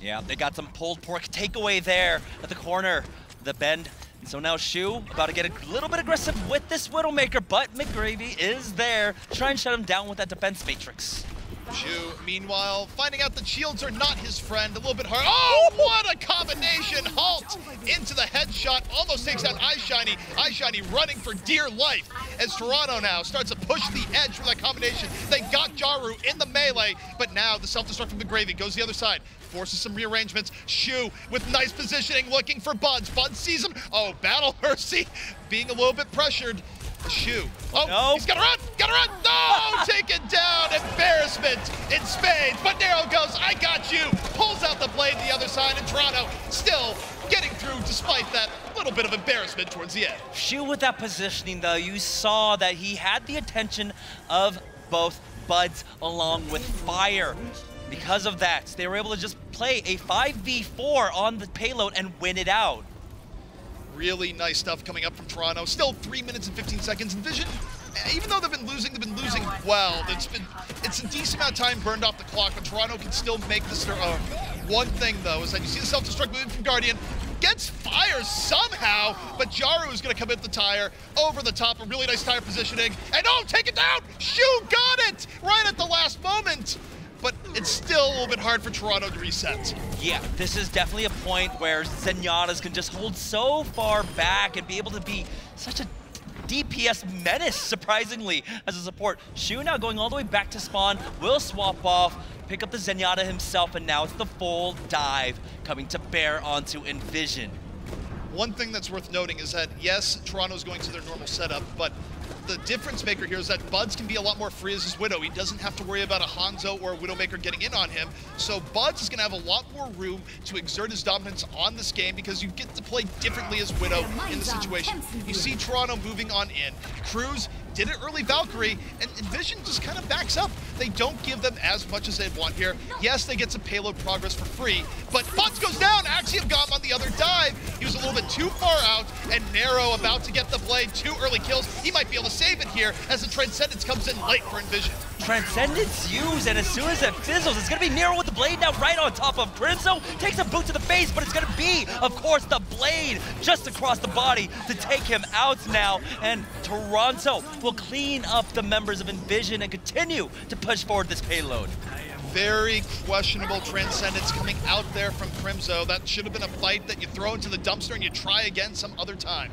Yeah, they got some pulled pork takeaway there at the corner, the bend. And so now Shu about to get a little bit aggressive with this Widowmaker, but McGravy is there to try and shut him down with that defense matrix. Shu, meanwhile, finding out that shields are not his friend, a little bit hard. Oh, what a combination! Holt into the headshot, almost takes out iShiny. iShiny running for dear life as Toronto now starts to push the edge for that combination. They got Jaru in the melee, but now the self-destruct from McGravy goes the other side. Forces some rearrangements. Shu with nice positioning, looking for Buds. Buds sees him. Oh, Battle Mercy being a little bit pressured. Shu. Oh, no. He's gotta run! Gotta run! No! Taken down! Embarrassment in spades. But Nero goes, I got you! Pulls out the blade the other side, and Toronto still getting through despite that little bit of embarrassment towards the end. Shu with that positioning, though, you saw that he had the attention of both Buds along with Fire. Because of that, they were able to just play a 5v4 on the payload and win it out. Really nice stuff coming up from Toronto. Still 3 minutes and 15 seconds. EnVision, even though they've been losing well. It's a decent amount of time burned off the clock, but Toronto can still make this. One thing, though, is that you see the self-destruct moving from Guardian. Gets fire somehow, but Jaru is going to come hit the tire over the top. A really nice tire positioning. And oh, take it down! Shu got it! Right at the last moment. But it's still a little bit hard for Toronto to reset. Yeah, this is definitely a point where Zenyatas can just hold so far back and be able to be such a DPS menace, surprisingly, as a support. Shu now going all the way back to spawn, will swap off, pick up the Zenyatta himself, and now it's the full dive coming to bear onto EnVision. One thing that's worth noting is that, yes, Toronto's going to their normal setup, but the difference maker here is that Buds can be a lot more free as his Widow. He doesn't have to worry about a Hanzo or a Widowmaker getting in on him. So Buds is going to have a lot more room to exert his dominance on this game because you get to play differently as Widow in the situation. You see Toronto moving on in. Cruz did it early Valkyrie, and EnVision just kind of backs up. They don't give them as much as they'd want here. Yes, they get some payload progress for free, but Buds goes down. Axiom got him on the other dive. He was a little bit too far out, and Nero about to get the blade. 2 early kills. He might be able to save it here as the Transcendence comes in late for EnVision. Transcendence used, and as soon as it fizzles, it's going to be Nero with the blade now right on top of Crimzo. Takes a boot to the face, but it's going to be, of course, the blade just across the body to take him out now. And Toronto will clean up the members of EnVision and continue to push forward this payload. Very questionable Transcendence coming out there from Crimzo. That should have been a fight that you throw into the dumpster and you try again some other time.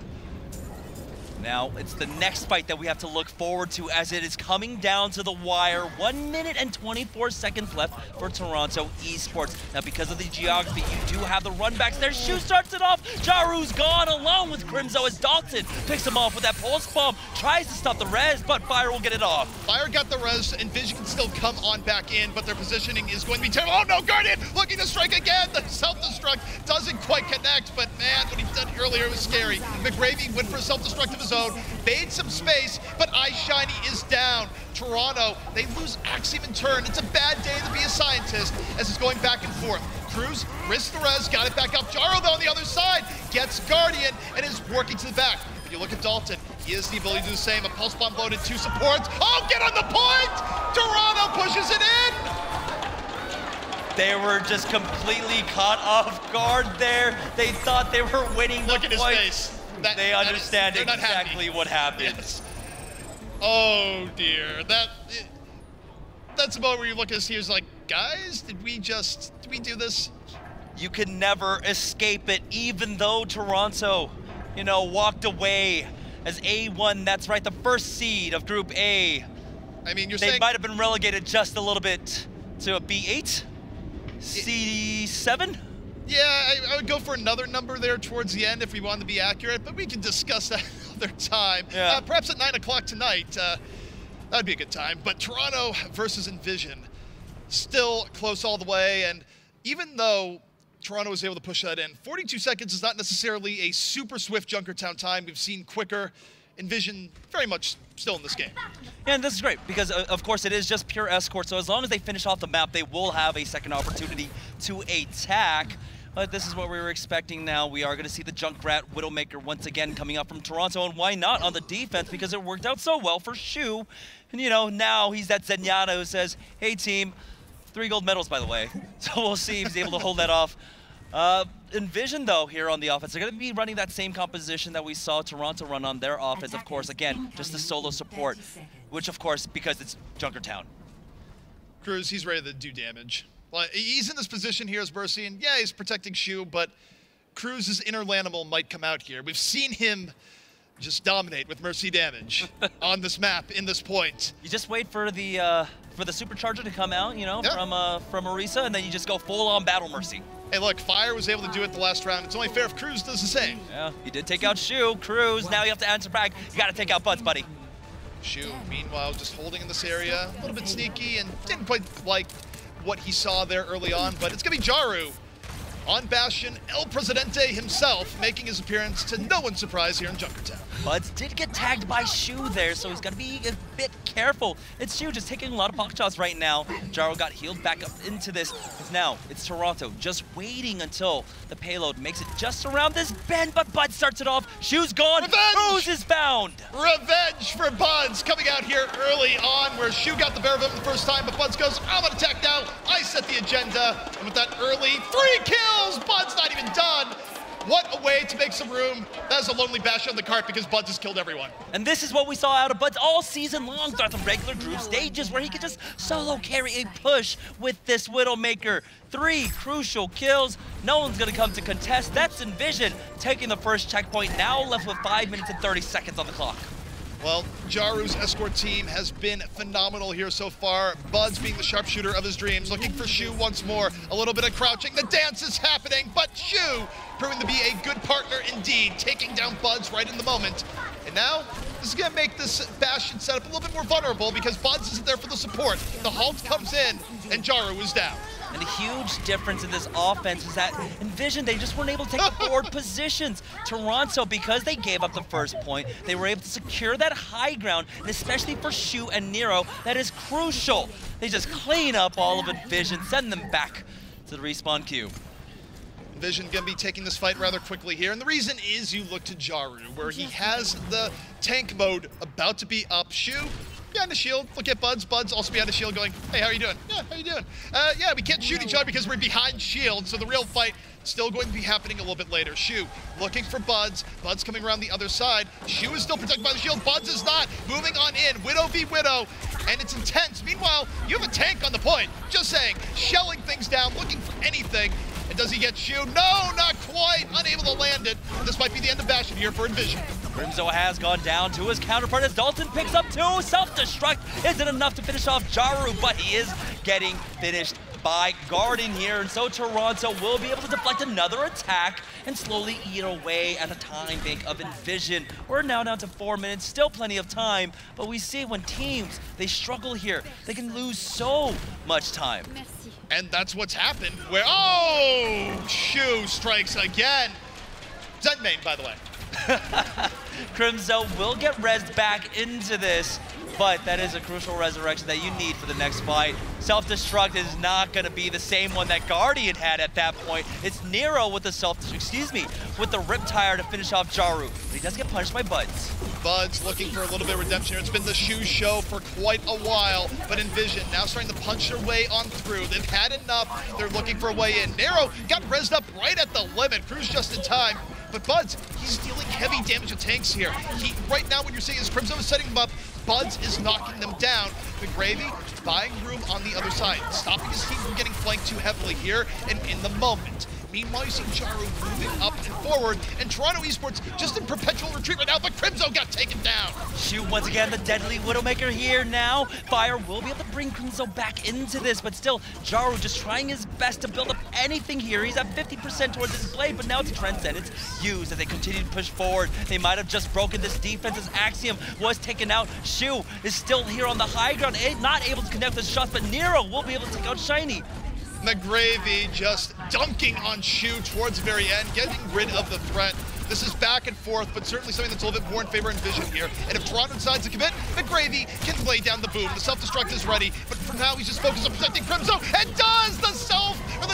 Now, it's the next fight that we have to look forward to as it is coming down to the wire. 1 minute and 24 seconds left for Toronto eSports. Now, because of the geography, you do have the runbacks there. Shu starts it off. Jaru's gone along with Crimzo as Dalton picks him off with that pulse bomb. Tries to stop the res, but Fire will get it off. Fire got the res, and EnVision can still come on back in, but their positioning is going to be terrible. Oh no, Guardian looking to strike again. The self-destruct doesn't quite connect, but man, what he did earlier was scary. McGravy went for a self-destruct of his own, made some space, but iShiny is down. Toronto, they lose Axiom in turn. It's a bad day to be a scientist as it's going back and forth. Cruz risks the res, got it back up. Jaro, though, on the other side, gets Guardian and is working to the back. If you look at Dalton, he has the ability to do the same. A pulse bomb loaded, 2 supports. Oh, get on the point! Toronto pushes it in! They were just completely caught off guard there. They thought they were winning the Look at his face. They understand exactly what happened. Yes. Oh dear, that's about where you look at us here is like, guys, did we do this? You can never escape it, even though Toronto, you know, walked away as A1. That's right, the first seed of Group A. I mean, they might have been relegated just a little bit to a B8, C7. Yeah, I would go for another number there towards the end if we want to be accurate, but we can discuss that another time. Yeah. Perhaps at 9 o'clock tonight, that'd be a good time. But Toronto versus EnVision, still close all the way, and even though Toronto was able to push that in. 42 seconds is not necessarily a super swift Junkertown time. We've seen quicker. EnVision very much still in this game. Yeah, and this is great because, of course, it is just pure escort. So as long as they finish off the map, they will have a second opportunity to attack. But this is what we were expecting now. We are going to see the Junkrat Widowmaker once again coming up from Toronto. And why not on the defense? Because it worked out so well for Shu. And, you know, now he's that Zenyatta who says, hey, team, 3 gold medals, by the way. So we'll see if he's able to hold that off. EnVision, though, here on the offense, they're going to be running that same composition that we saw Toronto run on their offense, of course. Again, just the solo support, which, of course, because it's Junkertown. Cruz, he's ready to do damage. Well, he's in this position here as Mercy, and yeah, he's protecting Shu, but Cruz's inner Lanimal might come out here. We've seen him just dominate with Mercy damage on this map, in this point. You just wait for the supercharger to come out, you know, from Orisa, and then you just go full-on Battle Mercy. Hey, look, Fire was able to do it the last round. It's only fair if Cruz does the same. Yeah, he did take out Shu. Cruz, now you have to answer back. You got to take out Buds, buddy. Shu, meanwhile, just holding in this area, a little bit sneaky, and didn't quite like what he saw there early on, but it's going to be Jaru on Bastion, El Presidente himself, making his appearance to no one's surprise here in Junkertown. Buds did get tagged by Shu there, so he's got to be a bit careful. It's Shu just taking a lot of pocket shots right now. Jaru got healed back up into this, because now it's Toronto just waiting until the payload makes it just around this bend, but Buds starts it off. Shu's gone. Revenge! Cruz is found. Revenge for Buds coming out here early on, where Shu got the better of him the first time, but Buds goes, I'm on attack now. I set the agenda, and with that early 3 kills, Buds not even done. What a way to make some room. That is a lonely bash on the cart because Buds has killed everyone. And this is what we saw out of Buds all season long throughout the regular group stages, where he could just solo carry a push with this Widowmaker. 3 crucial kills. No one's going to come to contest. That's EnVision taking the first checkpoint, now left with 5 minutes and 30 seconds on the clock. Well, Jaru's escort team has been phenomenal here so far. Buds being the sharpshooter of his dreams, looking for Shu once more. A little bit of crouching. The dance is happening, but Shu proving to be a good partner indeed, taking down Buds right in the moment. And now, this is going to make this Bastion setup a little bit more vulnerable because Buds isn't there for the support. The Holt comes in, and Jaru is down. And a huge difference in this offense is that EnVision, they just weren't able to take the forward positions. Toronto, because they gave up the first point, they were able to secure that high ground, and especially for Shu and Nero, that is crucial. They just clean up all of EnVision, send them back to the respawn queue. EnVision gonna be taking this fight rather quickly here, and the reason is you look to Jaru, where he has the tank mode about to be up. Shu behind the shield, look at Buds. Buds also behind the shield going, hey, how you doing? Yeah, how you doing? Yeah, we can't shoot each other because we're behind shield, so the real fight still going to be happening a little bit later. Shu looking for Buds. Buds coming around the other side. Shu is still protected by the shield. Buds is not. Moving on in. Widow v Widow, and it's intense. Meanwhile, you have a tank on the point. Just saying, shelling things down, looking for anything. And does he get Shu? No, not quite. Unable to land it. This might be the end of Bastion here for EnVision. Crimzo has gone down to his counterpart as Dalton picks up 2. Self-destruct isn't enough to finish off Jaru, but he is getting finished by Garden here, and so Toronto will be able to deflect another attack and slowly eat away at the time bank of EnVision. We're now down to 4 minutes, still plenty of time, but we see when teams, they struggle here, they can lose so much time. And that's what's happened, where, oh, Shu strikes again. Zen main, by the way. Crimzo will get rezzed back into this, but that is a crucial resurrection that you need for the next fight. Self-destruct is not going to be the same one that Guardian had at that point. It's Nero with the with the Riptire to finish off Jaru, but he does get punished by Buds. Buds looking for a little bit of redemption here. It's been the Shu show for quite a while, but EnVision now starting to punch their way on through. They've had enough. They're looking for a way in. Nero got rezzed up right at the limit. Cruz just in time. But Buds, he's dealing heavy damage to tanks here. Right now, what you're seeing is Crimson is setting him up. Buds is knocking them down. McGravy buying room on the other side, stopping his team from getting flanked too heavily here and in the moment. Meanwhile, you see Jaru moving up and forward, and Toronto eSports just in perpetual retreat right now, but Crimzo got taken down. Shu once again, the deadly Widowmaker here now. Fire will be able to bring Crimzo back into this, but still, Jaru just trying his best to build up anything here. He's at 50% towards his blade, but now it's Transcendence used as they continue to push forward. They might have just broken this defense as Axiom was taken out. Shu is still here on the high ground, not able to connect with shots, but Nero will be able to take out Shiny. McGravy just dunking on Shu towards the very end, getting rid of the threat. This is back and forth, but certainly something that's a little bit more in favor of EnVision here. And if Toronto decides to commit, McGravy can lay down the boom. The self-destruct is ready, but for now he's just focused on protecting Crimzo, and does the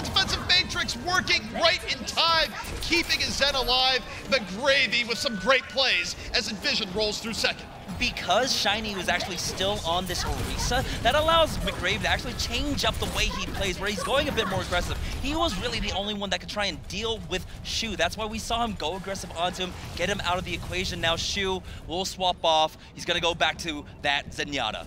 defensive matrix working right in time, keeping his Zen alive. McGravy with some great plays as EnVision rolls through second. Because Shiny was actually still on this Orisa, that allows McGravy to actually change up the way he plays, where he's going a bit more aggressive. He was really the only one that could try and deal with Shu. That's why we saw him go aggressive onto him, get him out of the equation. Now Shu will swap off. He's going to go back to that Zenyatta.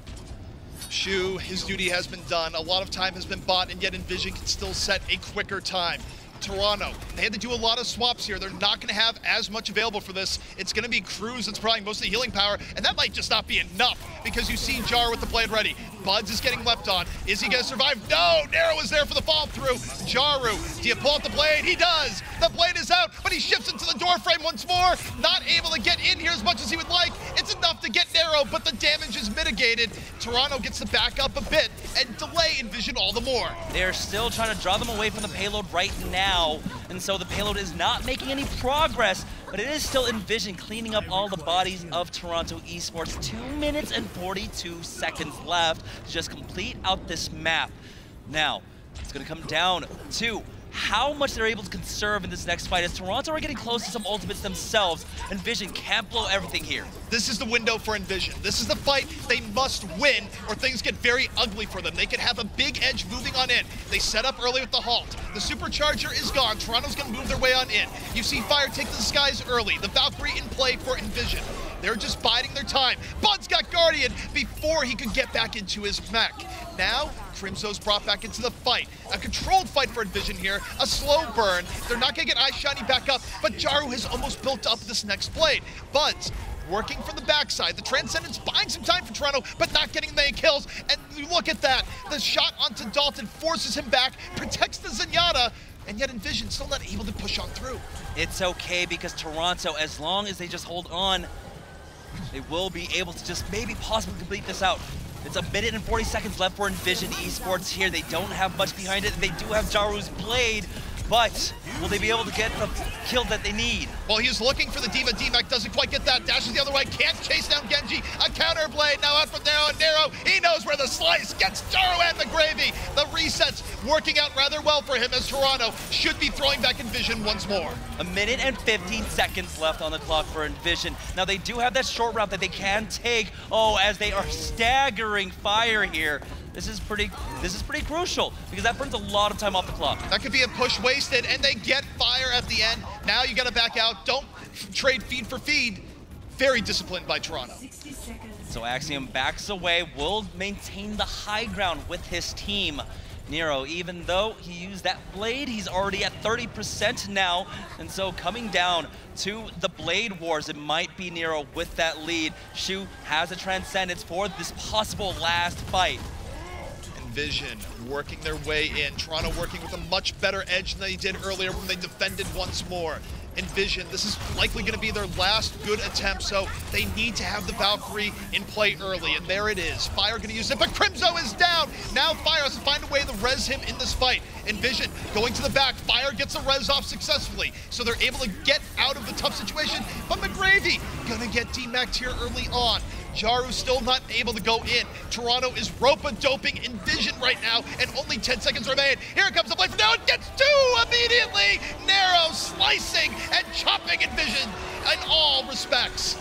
Shu, his duty has been done. A lot of time has been bought, and yet EnVision can still set a quicker time. Toronto, they had to do a lot of swaps here. They're not going to have as much available for this. It's going to be Cruz that's providing most of the healing power, and that might just not be enough because you see Jar with the blade ready. Buds is getting leapt on. Is he going to survive? No! Nero is there for the fall through. Jaru, do you pull out the blade? He does! The blade is out, but he shifts into the door frame once more. Not able to get in here as much as he would like. It's enough to get Nero, but the damage is mitigated. Toronto gets to back up a bit and delay EnVision all the more. They're still trying to draw them away from the payload right now, and so the payload is not making any progress, but it is still EnVision cleaning up all the bodies of Toronto eSports. 2 minutes and 42 seconds left to just complete out this map. Now, it's going to come down to how much they're able to conserve in this next fight, as Toronto are getting close to some ultimates themselves. EnVision can't blow everything here. This is the window for EnVision. This is the fight they must win, or things get very ugly for them. They could have a big edge moving on in. They set up early with the Holt. The supercharger is gone. Toronto's going to move their way on in. You see Fire take to the skies early. The Valkyrie in play for EnVision. They're just biding their time. Bud's got Guardian before he could get back into his mech. Now, Crimzo's brought back into the fight. A controlled fight for EnVision here, a slow burn. They're not gonna get Eye Shiny back up, but Jaru has almost built up this next blade. Bud's working from the backside. The Transcendence buying some time for Toronto, but not getting many kills. And look at that. The shot onto Dalton forces him back, protects the Zenyatta, and yet EnVision still not able to push on through. It's okay because Toronto, as long as they just hold on, they will be able to just maybe possibly complete this out. It's 1 minute and 40 seconds left for EnVision eSports here. They don't have much behind it. They do have Jaru's blade, but will they be able to get the kill that they need? Well, he's looking for the Diva. D-Mac doesn't quite get that. Dashes the other way, can't chase down Genji. A counter blade now out from Nero, and Nero, he knows where the slice gets Jaru and McGravy. The resets working out rather well for him, as Toronto should be throwing back EnVision once more. 1 minute and 15 seconds left on the clock for EnVision. Now they do have that short route that they can take. Oh, as they are staggering Fire here. This is pretty crucial because that burns a lot of time off the clock. That could be a push wasted, and they get Fire at the end. Now you gotta back out. Don't trade feed for feed. Very disciplined by Toronto. So Axiom backs away, will maintain the high ground with his team. Nero, even though he used that blade, he's already at 30% now. And so coming down to the blade wars, it might be Nero with that lead. Shu has a Transcendence for this possible last fight. EnVision working their way in. Toronto working with a much better edge than they did earlier when they defended once more. EnVision, this is likely going to be their last good attempt, so they need to have the Valkyrie in play early, and there it is. Fire going to use it, but Crimzo is down. Now Fire has to find a way to res him in this fight. EnVision going to the back. Fire gets a res off successfully, so they're able to get out of the tough situation, but McGravy going to get D-Macked here early on. Jaru still not able to go in. Toronto is rope-a-doping EnVision right now, and only 10 seconds remain. Here comes the blade from now, it gets two immediately! Nero slicing and chopping EnVision in all respects.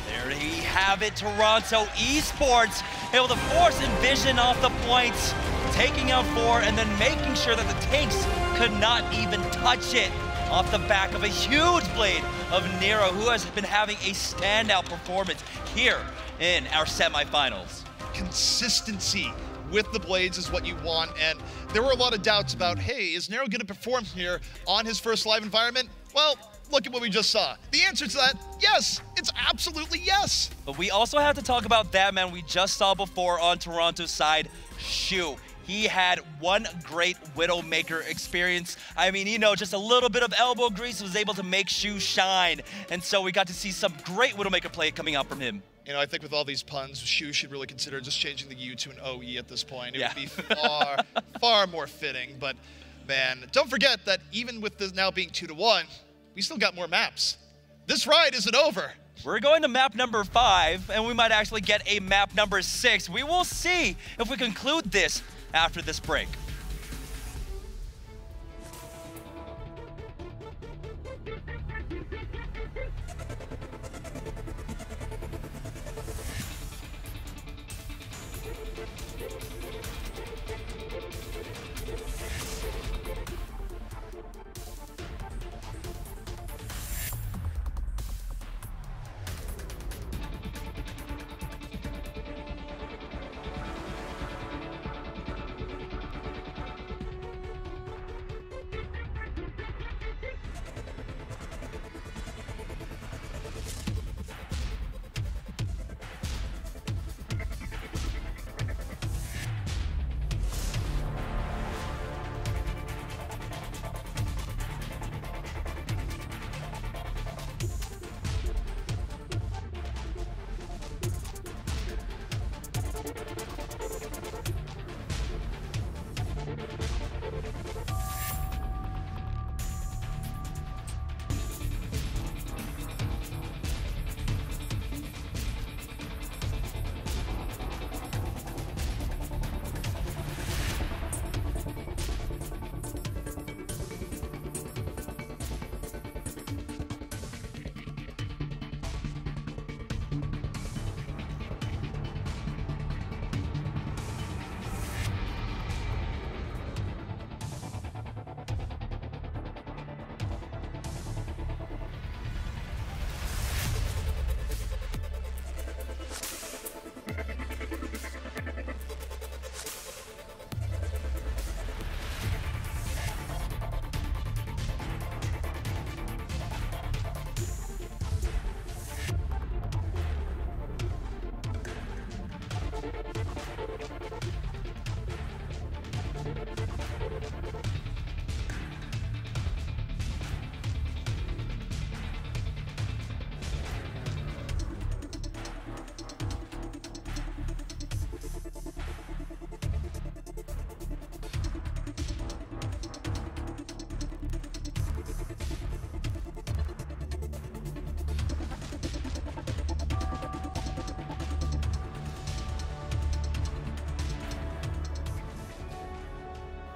There you have it, Toronto eSports able to force EnVision off the points, taking out 4 and then making sure that the tanks could not even touch it off the back of a huge blade of Nero, who has been having a standout performance here in our semifinals. Consistency with the blades is what you want, and there were a lot of doubts about, hey, is Nero going to perform here on his first live environment? Well, look at what we just saw. The answer to that, yes, it's absolutely yes. But we also have to talk about that man we just saw before on Toronto's side, Shu. He had one great Widowmaker experience. I mean, you know, just a little bit of elbow grease was able to make Shu shine. And so we got to see some great Widowmaker play coming out from him. You know, I think with all these puns, Shu should really consider just changing the U to an OE at this point. It Yeah. would be far, far more fitting. But, man, don't forget that even with this now being 2-1, we still got more maps. This ride isn't over. We're going to map number 5, and we might actually get a map number 6. We will see if we conclude this after this break.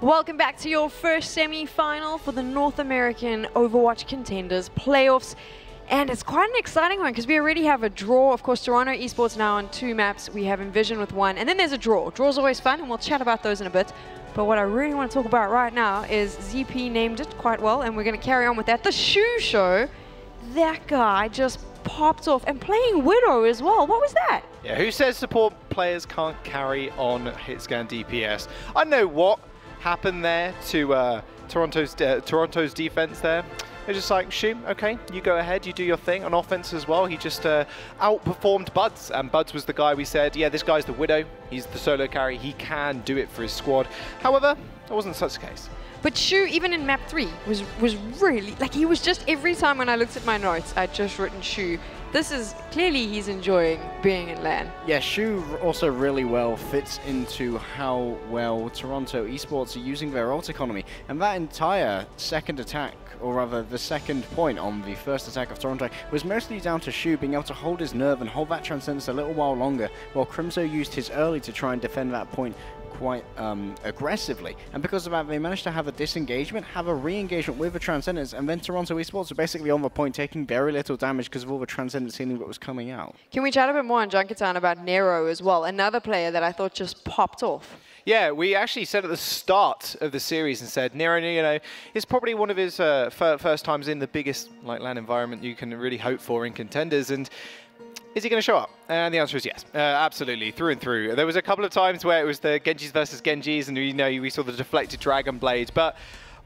Welcome back to your first semi-final for the North American Overwatch Contenders playoffs. And it's quite an exciting one because we already have a draw. Of course, Toronto eSports now on 2 maps. We have EnVision with 1. And then there's a draw. Draw's always fun, and we'll chat about those in a bit. But what I really want to talk about right now is ZP named it quite well, and we're going to carry on with that. The Shu Show, that guy just popped off. And playing Widow as well. What was that? Yeah, who says support players can't carry on hit scan DPS? I know what happened there to Toronto's defense there. They're just like, Shu, okay, you go ahead, you do your thing. On offense as well, he just outperformed Buds, and Buds was the guy we said, yeah, this guy's the Widow, he's the solo carry, he can do it for his squad. However, it wasn't such a case. But Shu, even in map 3, was really, like, he was just, every time when I looked at my notes, I'd just written Shu. This is, clearly he's enjoying being in LAN. Yeah, Shu also really well fits into how well Toronto eSports are using their ult economy. And that entire second attack, or rather the second point on the first attack of Toronto, was mostly down to Shu being able to hold his nerve and hold that Transcendence a little while longer, while Crimzo used his early to try and defend that point quite aggressively. And because of that, they managed to have a disengagement, have a re-engagement with the Transcendence, and then Toronto eSports were basically on the point, taking very little damage because of all the Transcendence healing that was coming out. Can we chat a bit more on Junkertown about Nero as well? Another player that I thought just popped off. Yeah, we actually said at the start of the series and said Nero, you know, is probably one of his first times in the biggest LAN environment you can really hope for in Contenders, and is he going to show up? And the answer is yes, absolutely, through and through. There was a couple of times where it was the Genjis versus Genjis, and we saw the deflected Dragon Blade, but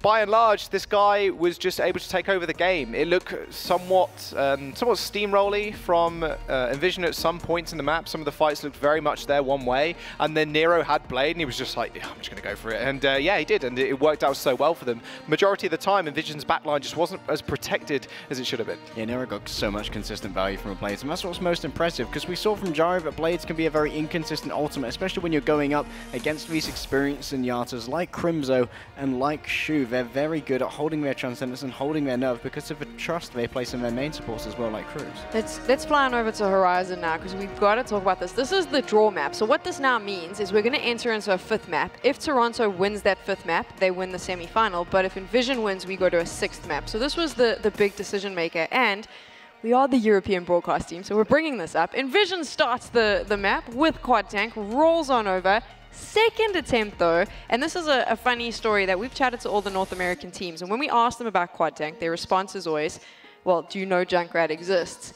by and large, this guy was just able to take over the game. It looked somewhat steamrolly from EnVision at some points in the map. Some of the fights looked very much their one way, and then Nero had Blade, and he was just like, yeah, I'm just going to go for it. And yeah, he did, and it worked out so well for them. Majority of the time, EnVision's backline just wasn't as protected as it should have been. Yeah, Nero got so much consistent value from a Blades, and that's what's most impressive, because we saw from Gyro that Blades can be a very inconsistent ultimate, especially when you're going up against these experienced Zenyatas like Crimzo and like Shu. They're very good at holding their Transcendence and holding their nerve because of the trust they place in their main supports as well, like Cruz. Let's fly on over to Horizon now, because we've got to talk about this. This is the draw map. So what this now means is we're going to enter into a 5th map. If Toronto wins that 5th map, they win the semi-final. But if EnVision wins, we go to a 6th map. So this was the big decision maker. And we are the European broadcast team, so we're bringing this up. EnVision starts the map with Quad Tank, rolls on over. 2nd attempt though, and this is a funny story that we've chatted to all the North American teams, and when we asked them about Quad Tank, their response is always, well, do you know Junkrat exists?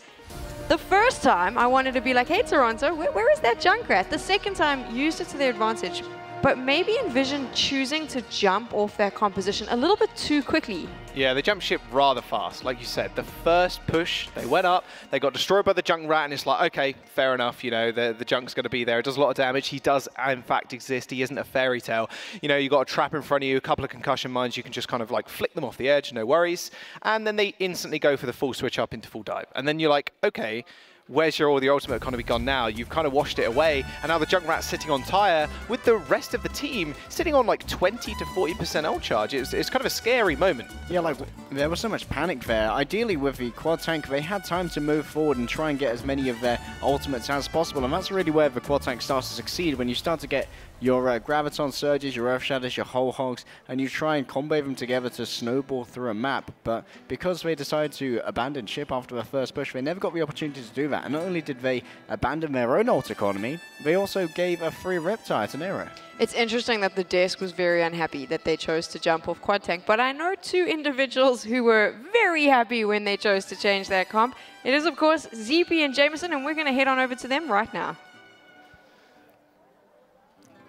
The first time I wanted to be like, hey Toronto, where is that Junkrat? The second time used it to their advantage, but maybe EnVision choosing to jump off that composition a little bit too quickly. Yeah, they jumped ship rather fast. Like you said, the first push, they went up, they got destroyed by the Junkrat, and it's like, okay, fair enough, you know, the Junk's going to be there. It does a lot of damage. He does, in fact, exist. He isn't a fairy tale. You know, you got a trap in front of you, a couple of concussion mines, you can just kind of like flick them off the edge, no worries. And then they instantly go for the full switch up into full dive. And then you're like, okay, where's all the ultimate economy gone now? You've kind of washed it away, and now the Junkrat's sitting on tire with the rest of the team sitting on like 20 to 40% ult charge. It's kind of a scary moment. Yeah, like there was so much panic there. Ideally with the Quad Tank, they had time to move forward and try and get as many of their ultimates as possible, and that's really where the Quad Tank starts to succeed, when you start to get your Graviton Surges, your Earth Shatters, your Whole Hogs, and you try and combo them together to snowball through a map. But because they decided to abandon ship after the first push, they never got the opportunity to do that. And not only did they abandon their own ult economy, they also gave a free Riptide to Nero. It's interesting that the desk was very unhappy that they chose to jump off Quad Tank, but I know 2 individuals who were very happy when they chose to change that comp. It is, of course, ZP and Jamerson, and we're going to head on over to them right now.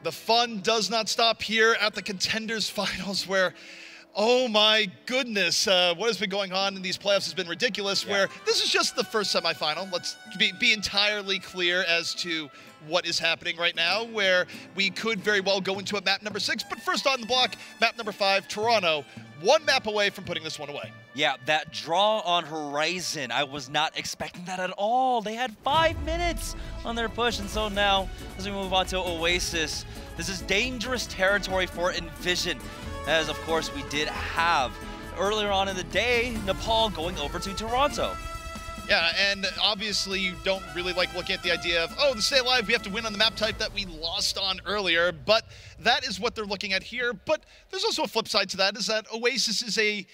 The fun does not stop here at the Contenders Finals, where, oh my goodness, what has been going on in these playoffs has been ridiculous, where this is just the first semifinal. Let's be entirely clear as to what is happening right now, where we could very well go into a map number 6. But first on the block, map number 5, Toronto, 1 map away from putting this one away. Yeah, that draw on Horizon, I was not expecting that at all. They had 5 minutes on their push, and so now, as we move on to Oasis, this is dangerous territory for EnVision, as of course we did have earlier on in the day, Nepal going over to Toronto. Yeah, and obviously you don't really like looking at the idea of, oh, to stay alive, we have to win on the map type that we lost on earlier, but that is what they're looking at here. But there's also a flip side to that, is that Oasis is a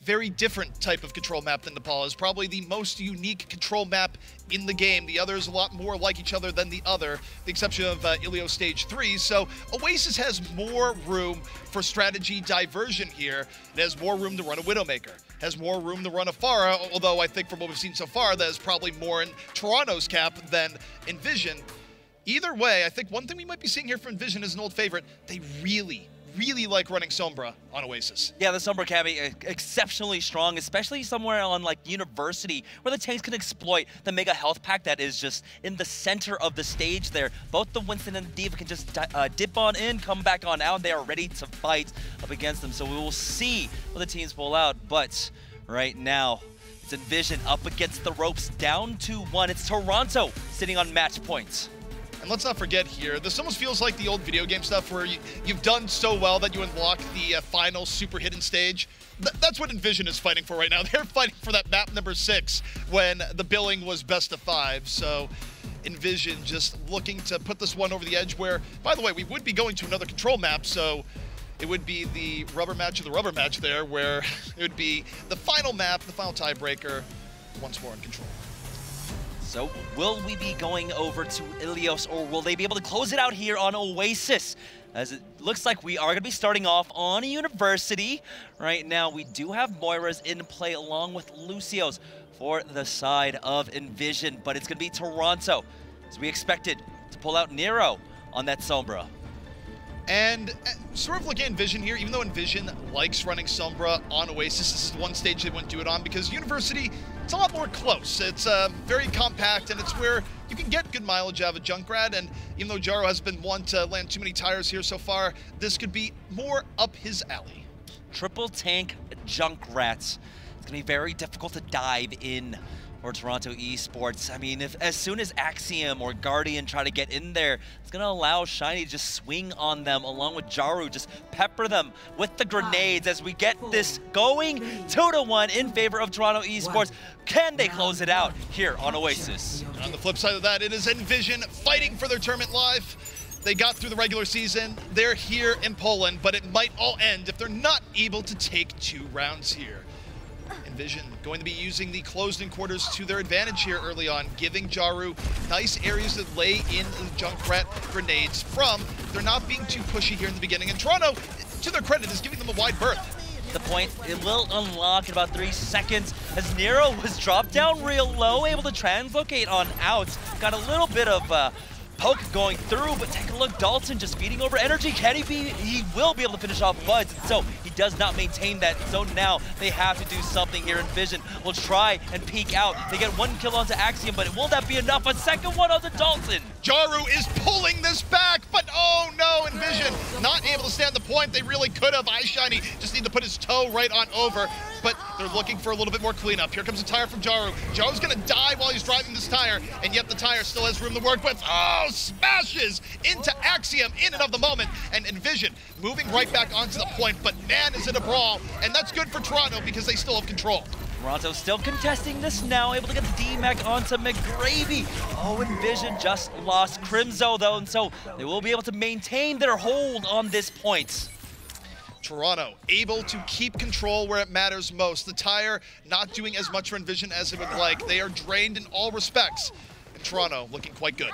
very different type of control map than Nepal. Is probably the most unique control map in the game. The other is a lot more like each other than the other, the exception of Ilio Stage 3. So Oasis has more room for strategy diversion here. It has more room to run a Widowmaker, has more room to run a Pharah, although I think from what we've seen so far, that is probably more in Toronto's cap than EnVision. Either way, I think one thing we might be seeing here from EnVision is an old favorite. They really like running Sombra on Oasis. Yeah, the Sombra can be exceptionally strong, especially somewhere on like University, where the tanks can exploit the mega health pack that is just in the center of the stage there. Both the Winston and the D.Va can just dip on in, come back on out. They are ready to fight up against them, so we will see what the teams pull out. But right now, it's EnVision up against the ropes, down 2-1. It's Toronto sitting on match points. And let's not forget here, this almost feels like the old video game stuff where you've done so well that you unlock the final super hidden stage. That's what EnVision is fighting for right now. They're fighting for that map number 6 when the billing was best of 5. So EnVision just looking to put this one over the edge where, by the way, we would be going to another control map, so it would be the rubber match of the rubber match there, where it would be the final map, the final tiebreaker, once more in control. So will we be going over to Ilios, or will they be able to close it out here on Oasis? As it looks like we are going to be starting off on University. Right now, we do have Moira's in play along with Lucio's for the side of EnVision, but it's going to be Toronto, as we expected, to pull out Nero on that Sombra. And sort of like EnVision here, even though EnVision likes running Sombra on Oasis, this is the one stage they wouldn't do it on because University, it's a lot more close. It's very compact, and it's where you can get good mileage out of a Junkrat, and even though Jaro has been one to land too many tires here so far, this could be more up his alley. Triple tank Junkrats. It's going to be very difficult to dive in for Toronto eSports. I mean, if as soon as Axiom or Guardian try to get in there, it's going to allow Shiny to just swing on them along with Jaru, just pepper them with the grenades as we get this going 2-1 in favor of Toronto eSports. Can they close it out here on Oasis? On the flip side of that, it is EnVision fighting for their tournament life. They got through the regular season. They're here in Poland, but it might all end if they're not able to take 2 rounds here. EnVision going to be using the closed-in quarters to their advantage here early on, giving Jaru nice areas to lay in the Junkrat grenades from. They're not being too pushy here in the beginning, and Toronto, to their credit, is giving them a wide berth. The point, it will unlock in about 3 seconds as Nero was dropped down real low, able to translocate on outs. Got a little bit of poke going through, but take a look, Dalton just feeding over energy. Can he will be able to finish off Buds, so he does not maintain that zone now. They have to do something here. EnVision will try and peek out. They get 1 kill onto Axiom, but will that be enough? A second one onto Dalton. Jaru is pulling this back, but oh no, EnVision not able to stand the point. They really could have. iShiny just need to put his toe right on over, but they're looking for a little bit more cleanup. Here comes a tire from Jaru. Jaru's gonna die while he's driving this tire, and yet the tire still has room to work with. Oh, smashes into Axiom in and of the moment, and EnVision moving right back onto the point, but man, is it a brawl, and that's good for Toronto because they still have control. Toronto still contesting this now, able to get the D-Mech onto McGravy. Oh, EnVision just lost Crimzo though, and so they will be able to maintain their hold on this point. Toronto able to keep control where it matters most. The tire not doing as much for EnVision as it would like. They are drained in all respects. And Toronto looking quite good.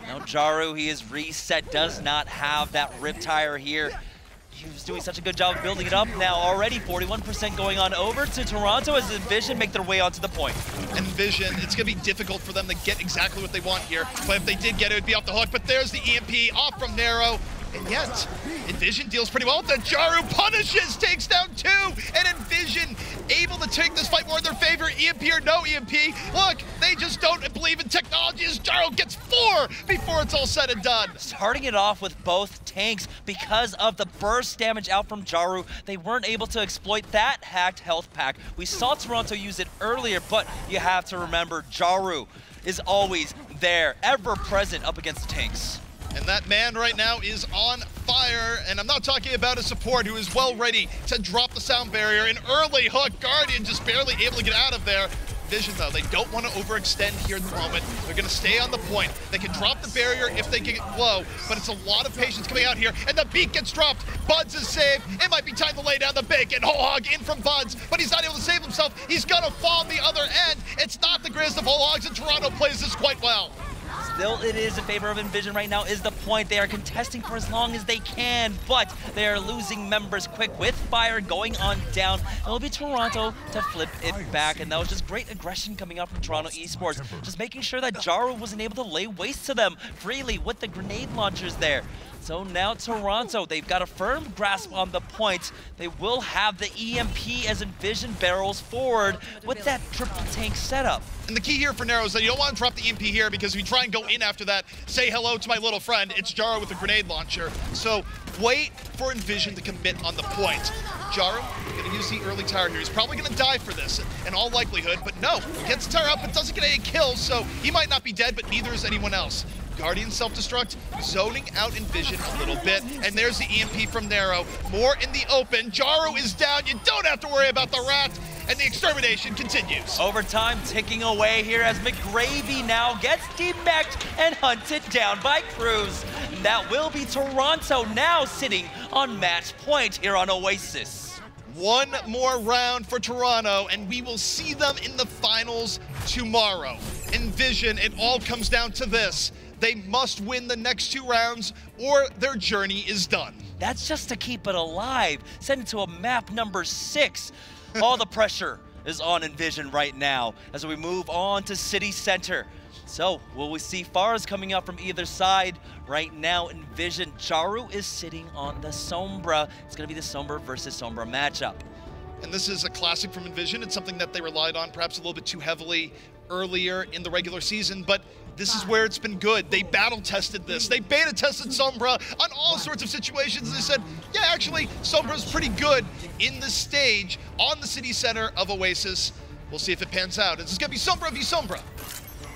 Now Jaru, he is reset, does not have that rip tire here. He was doing such a good job of building it up now already. 41% going on over to Toronto as EnVision make their way onto the point. EnVision, it's going to be difficult for them to get exactly what they want here, but if they did get it, it would be off the hook. But there's the EMP off from Nero. And yet, EnVision deals pretty well with that. Jaru punishes, takes down 2, and EnVision able to take this fight more in their favor. EMP or no EMP. Look, they just don't believe in technology as Jaru gets 4 before it's all said and done. Starting it off with both tanks because of the burst damage out from Jaru. They weren't able to exploit that hacked health pack. We saw Toronto use it earlier, but you have to remember Jaru is always there, ever present up against the tanks. And that man right now is on fire, and I'm not talking about a support who is well ready to drop the sound barrier. An early hook, Guardian just barely able to get out of there. Vision though, they don't want to overextend here at the moment. They're going to stay on the point. They can drop the barrier if they get low, but it's a lot of patience coming out here, and the beat gets dropped. Buds is saved. It might be time to lay down the big, and Hog in from Buds, but he's not able to save himself. He's going to fall on the other end. It's not the greatest of Hogs, and Toronto plays this quite well. Still, it is in favor of EnVision right now is the point. They are contesting for as long as they can, but they are losing members quick with fire going on down. It'll be Toronto to flip it back, and that was just great aggression coming out from Toronto eSports, just making sure that Jaru wasn't able to lay waste to them freely with the grenade launchers there. So now Toronto, they've got a firm grasp on the point. They will have the EMP as EnVision barrels forward with that triple tank setup. And the key here for Nero is that you don't want to drop the EMP here, because if you try and go in after that, say hello to my little friend, it's Jaru with a grenade launcher. So wait for EnVision to commit on the point. Jaru going to use the early tire here. He's probably going to die for this in all likelihood, but no, he gets the tire up but doesn't get any kills, so he might not be dead, but neither is anyone else. Guardian self-destruct, zoning out EnVision a little bit, and there's the EMP from Nero. More in the open. Jaru is down. You don't have to worry about the rat, and the extermination continues. Overtime ticking away here as McGravy now gets demeched and hunted down by Cruz. That will be Toronto now sitting on match point here on Oasis. One more round for Toronto, and we will see them in the finals tomorrow. EnVision, it all comes down to this. They must win the next 2 rounds or their journey is done. That's just to keep it alive. Send it to a map number 6. All the pressure is on EnVision right now as we move on to City Center. So, will we see Fars coming out from either side? Right now, EnVision, Jaru is sitting on the Sombra. It's going to be the Sombra versus Sombra matchup. And this is a classic from EnVision. It's something that they relied on perhaps a little bit too heavily earlier in the regular season, but this is where it's been good. They battle tested this. They beta tested Sombra on all sorts of situations. They said, yeah, actually, Sombra's pretty good in this stage on the city center of Oasis. We'll see if it pans out. It's going to be Sombra v Sombra.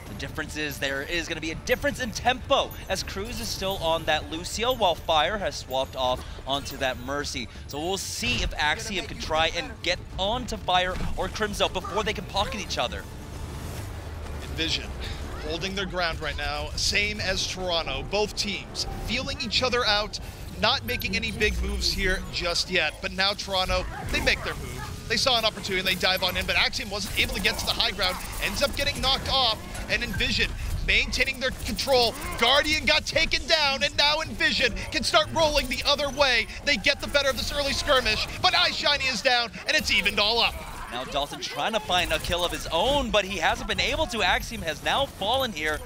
The difference is there is going to be a difference in tempo as Cruz is still on that Lucio while Fire has swapped off onto that Mercy. So we'll see if Axiom can try and get onto Fire or Crimzo before they can pocket each other. EnVision holding their ground right now, same as Toronto. Both teams feeling each other out, not making any big moves here just yet. But now Toronto, they make their move. They saw an opportunity and they dive on in, but Axiom wasn't able to get to the high ground, ends up getting knocked off, and EnVision maintaining their control. Guardian got taken down, and now EnVision can start rolling the other way. They get the better of this early skirmish, but iShiny is down, and it's evened all up. Now Dalton trying to find a kill of his own, but he hasn't been able to. Axiom has now fallen here.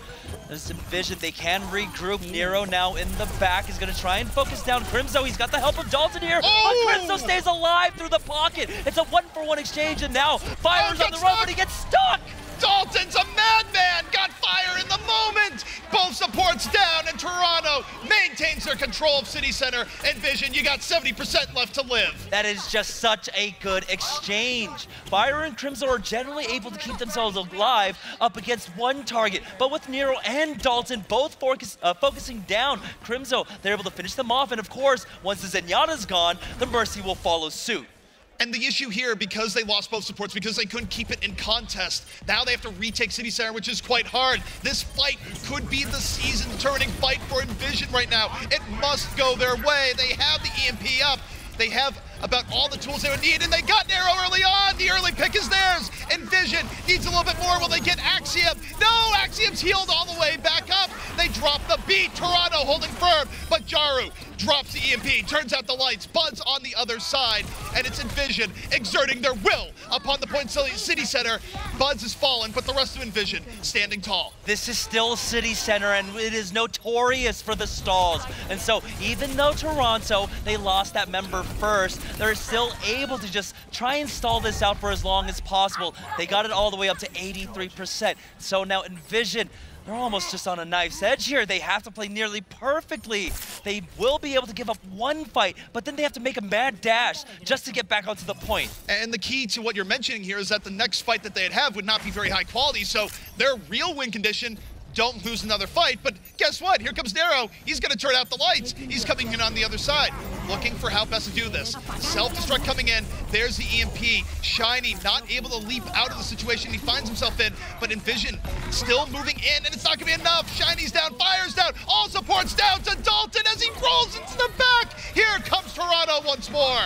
This EnVision, they can regroup. Nero now in the back is going to try and focus down Crimzo. He's got the help of Dalton here, oh! but Crimzo stays alive through the pocket. It's a 1-for-1 exchange, and now Fire's on the run, but he gets stuck. Dalton's a madman, got Fire in the moment. Both supports down, and Toronto maintains their control of City Center. EnVision, you got 70% left to live. That is just such a good exchange. Fire and Crimzo are generally able to keep themselves alive up against one target, but with Nero and Dalton both focusing down Crimzo, they're able to finish them off, and of course, once the Zenyatta's gone, the Mercy will follow suit. And the issue here, because they lost both supports, because they couldn't keep it in contest, now they have to retake City Center, which is quite hard. This fight could be the season-determining fight for EnVision right now. It must go their way. They have the EMP up. They have about all the tools they would need, and they got Nero early on. The early pick is theirs. EnVision needs a little bit more. Will they get Axiom? No, Axiom's healed all the way back up. They drop the beat. Toronto holding firm, but Jaru drops the EMP, turns out the lights. Bud's on the other side, and it's EnVision exerting their will upon the Point City Center. Bud's has fallen, but the rest of EnVision standing tall. This is still City Center, and it is notorious for the stalls. And so even though Toronto, they lost that member first, they're still able to just try and stall this out for as long as possible. They got it all the way up to 83%. So now EnVision, they're almost just on a knife's edge here. They have to play nearly perfectly. They will be able to give up one fight, but then they have to make a mad dash just to get back onto the point. And the key to what you're mentioning here is that the next fight that they'd have would not be very high quality, so their real win condition, don't lose another fight. But guess what? Here comes Nero. He's going to turn out the lights. He's coming in on the other side, looking for how best to do this. Self-destruct coming in. There's the EMP. Shiny not able to leap out of the situation he finds himself in, but EnVision still moving in, and it's not going to be enough. Shiny's down. Fire's down. All supports down to Dalton as he rolls into the back. Here comes Toronto once more.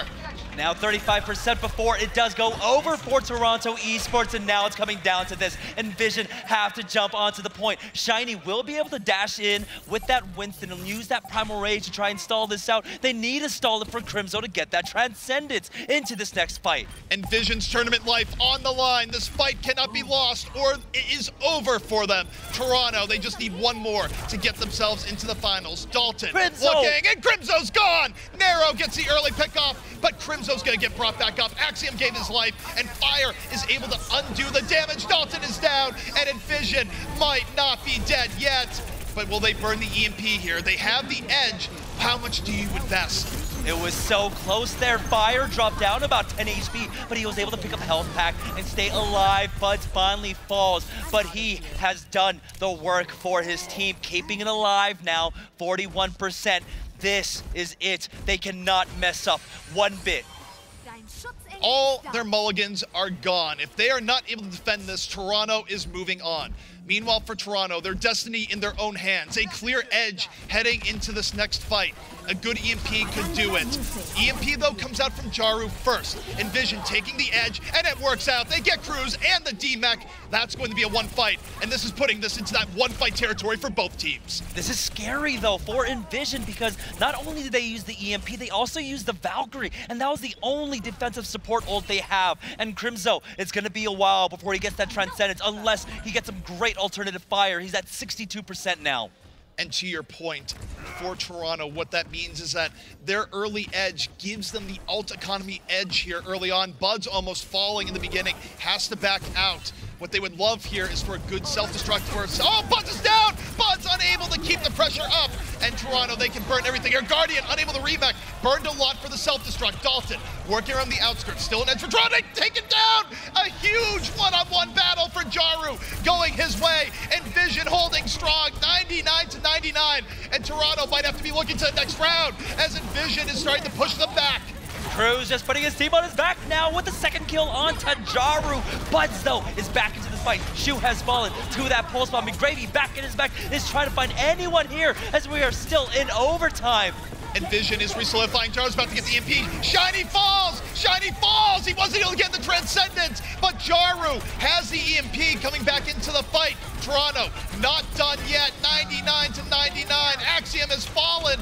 Now 35% before it does go over for Toronto eSports, and now it's coming down to this. EnVision have to jump onto the point. Shiny will be able to dash in with that Winston and use that Primal Rage to try and stall this out. They need to stall it for Crimzo to get that Transcendence into this next fight. EnVision's tournament life on the line. This fight cannot be lost or it is over for them. Toronto, they just need one more to get themselves into the finals. Dalton looking, and Crimzo's gone! Nero gets the early pickoff, but Crimzo's going to get brought back up. Axiom gave his life, and Fire is able to undo the damage. Dalton is down, and EnVision might not be dead yet. But will they burn the EMP here? They have the edge. How much do you invest? It was so close there. Fire dropped down about 10 HP, but he was able to pick up a health pack and stay alive. Buds finally falls, but he has done the work for his team, keeping it alive now, 41%. This is it. They cannot mess up one bit. All their mulligans are gone. If they are not able to defend this, Toronto is moving on. Meanwhile, for Toronto, their destiny in their own hands. A clear edge heading into this next fight. a good EMP could do it. EMP, though, comes out from Jaru first. EnVision taking the edge, and it works out. They get Cruz and the D-Mech. That's going to be a one fight, and this is putting this into that one fight territory for both teams. This is scary, though, for EnVision, because not only did they use the EMP, they also used the Valkyrie, and that was the only defensive support ult they have. And Crimzo, it's going to be a while before he gets that Transcendence, unless he gets some great alternative fire. He's at 62% now. And to your point, for Toronto, what that means is that their early edge gives them the ult economy edge here early on. Bud's almost falling in the beginning, has to back out. What they would love here is for a good self-destruct where it's, oh, Bud's is down! Bud's unable to keep the pressure up. And Toronto, they can burn everything here. Guardian, unable to remake. Burned a lot for the self-destruct. Dalton, working around the outskirts. Still an edge for Toronto. They take it down! A huge one-on-one battle for Jaru going his way. EnVision holding strong, 99-99. And Toronto might have to be looking to the next round as EnVision is starting to push them back. Cruz just putting his team on his back now with the second kill on Jaru. Buds, though, is back into the fight. Shu has fallen to that pulse bomb. McGravy back in his back is trying to find anyone here as we are still in overtime. EnVision is resolidifying. Jaru's about to get the EMP. Shiny falls! Shiny falls! He wasn't able to get the Transcendence, but Jaru has the EMP coming back into the fight. Toronto, not done yet. 99-99. Axiom has fallen.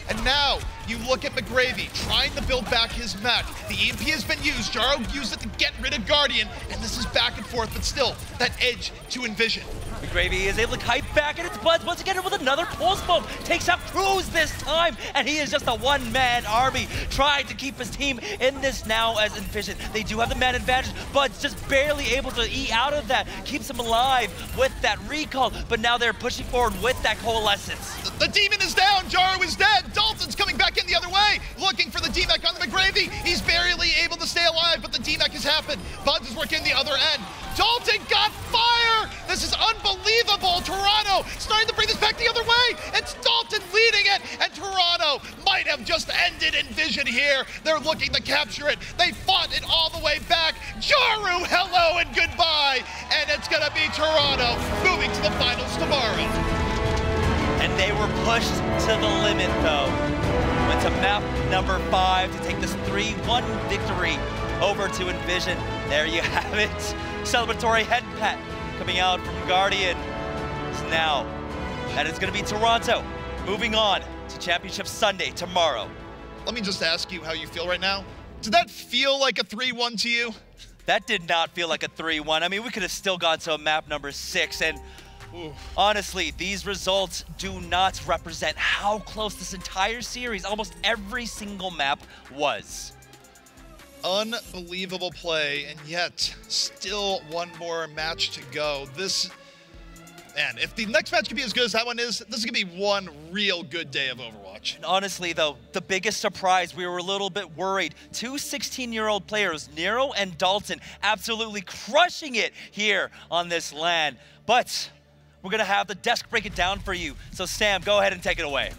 And now, you look at McGravy trying to build back his mech. The EMP has been used. Jaru used it to get rid of Guardian, and this is back and forth, but still, that edge to EnVision. McGravy is able to kite back, and it's Buds once again with another pulse bomb. Takes out Cruz this time, and he is just a one-man army trying to keep his team in this now as EnVision. They do have the man advantage. Buds just barely able to eat out of that. Keeps him alive with that recall, but now they're pushing forward with that coalescence. The demon is down. Jaru is dead. Dalton's coming back in the other way, looking for the D-Mech on the McGravy. He's barely able to stay alive, but the D-Mech has happened. Buds is working the other end. Dalton got fire! This is unbelievable. Toronto starting to bring this back the other way. It's Dalton leading it, and Toronto might have just ended EnVision here. They're looking to capture it. They fought it all the way back. Jaru, hello and goodbye. And it's gonna be Toronto moving to the finals tomorrow. And they were pushed to the limit, though. Went to map number 5 to take this 3-1 victory over to EnVision. There you have it. Celebratory head pat coming out from Guardian. So now, that is going to be Toronto moving on to Championship Sunday tomorrow. Let me just ask you how you feel right now. Did that feel like a 3-1 to you? That did not feel like a 3-1. I mean, we could have still gone to a map number 6, and honestly, these results do not represent how close this entire series, almost every single map, was. Unbelievable play, and yet still one more match to go. This, man, if the next match could be as good as that one is, this is gonna be one real good day of Overwatch. And honestly, though, the biggest surprise, we were a little bit worried. 2 16-year-old players, Nero and Dalton, absolutely crushing it here on this LAN. But we're gonna have the desk break it down for you. So Sam, go ahead and take it away.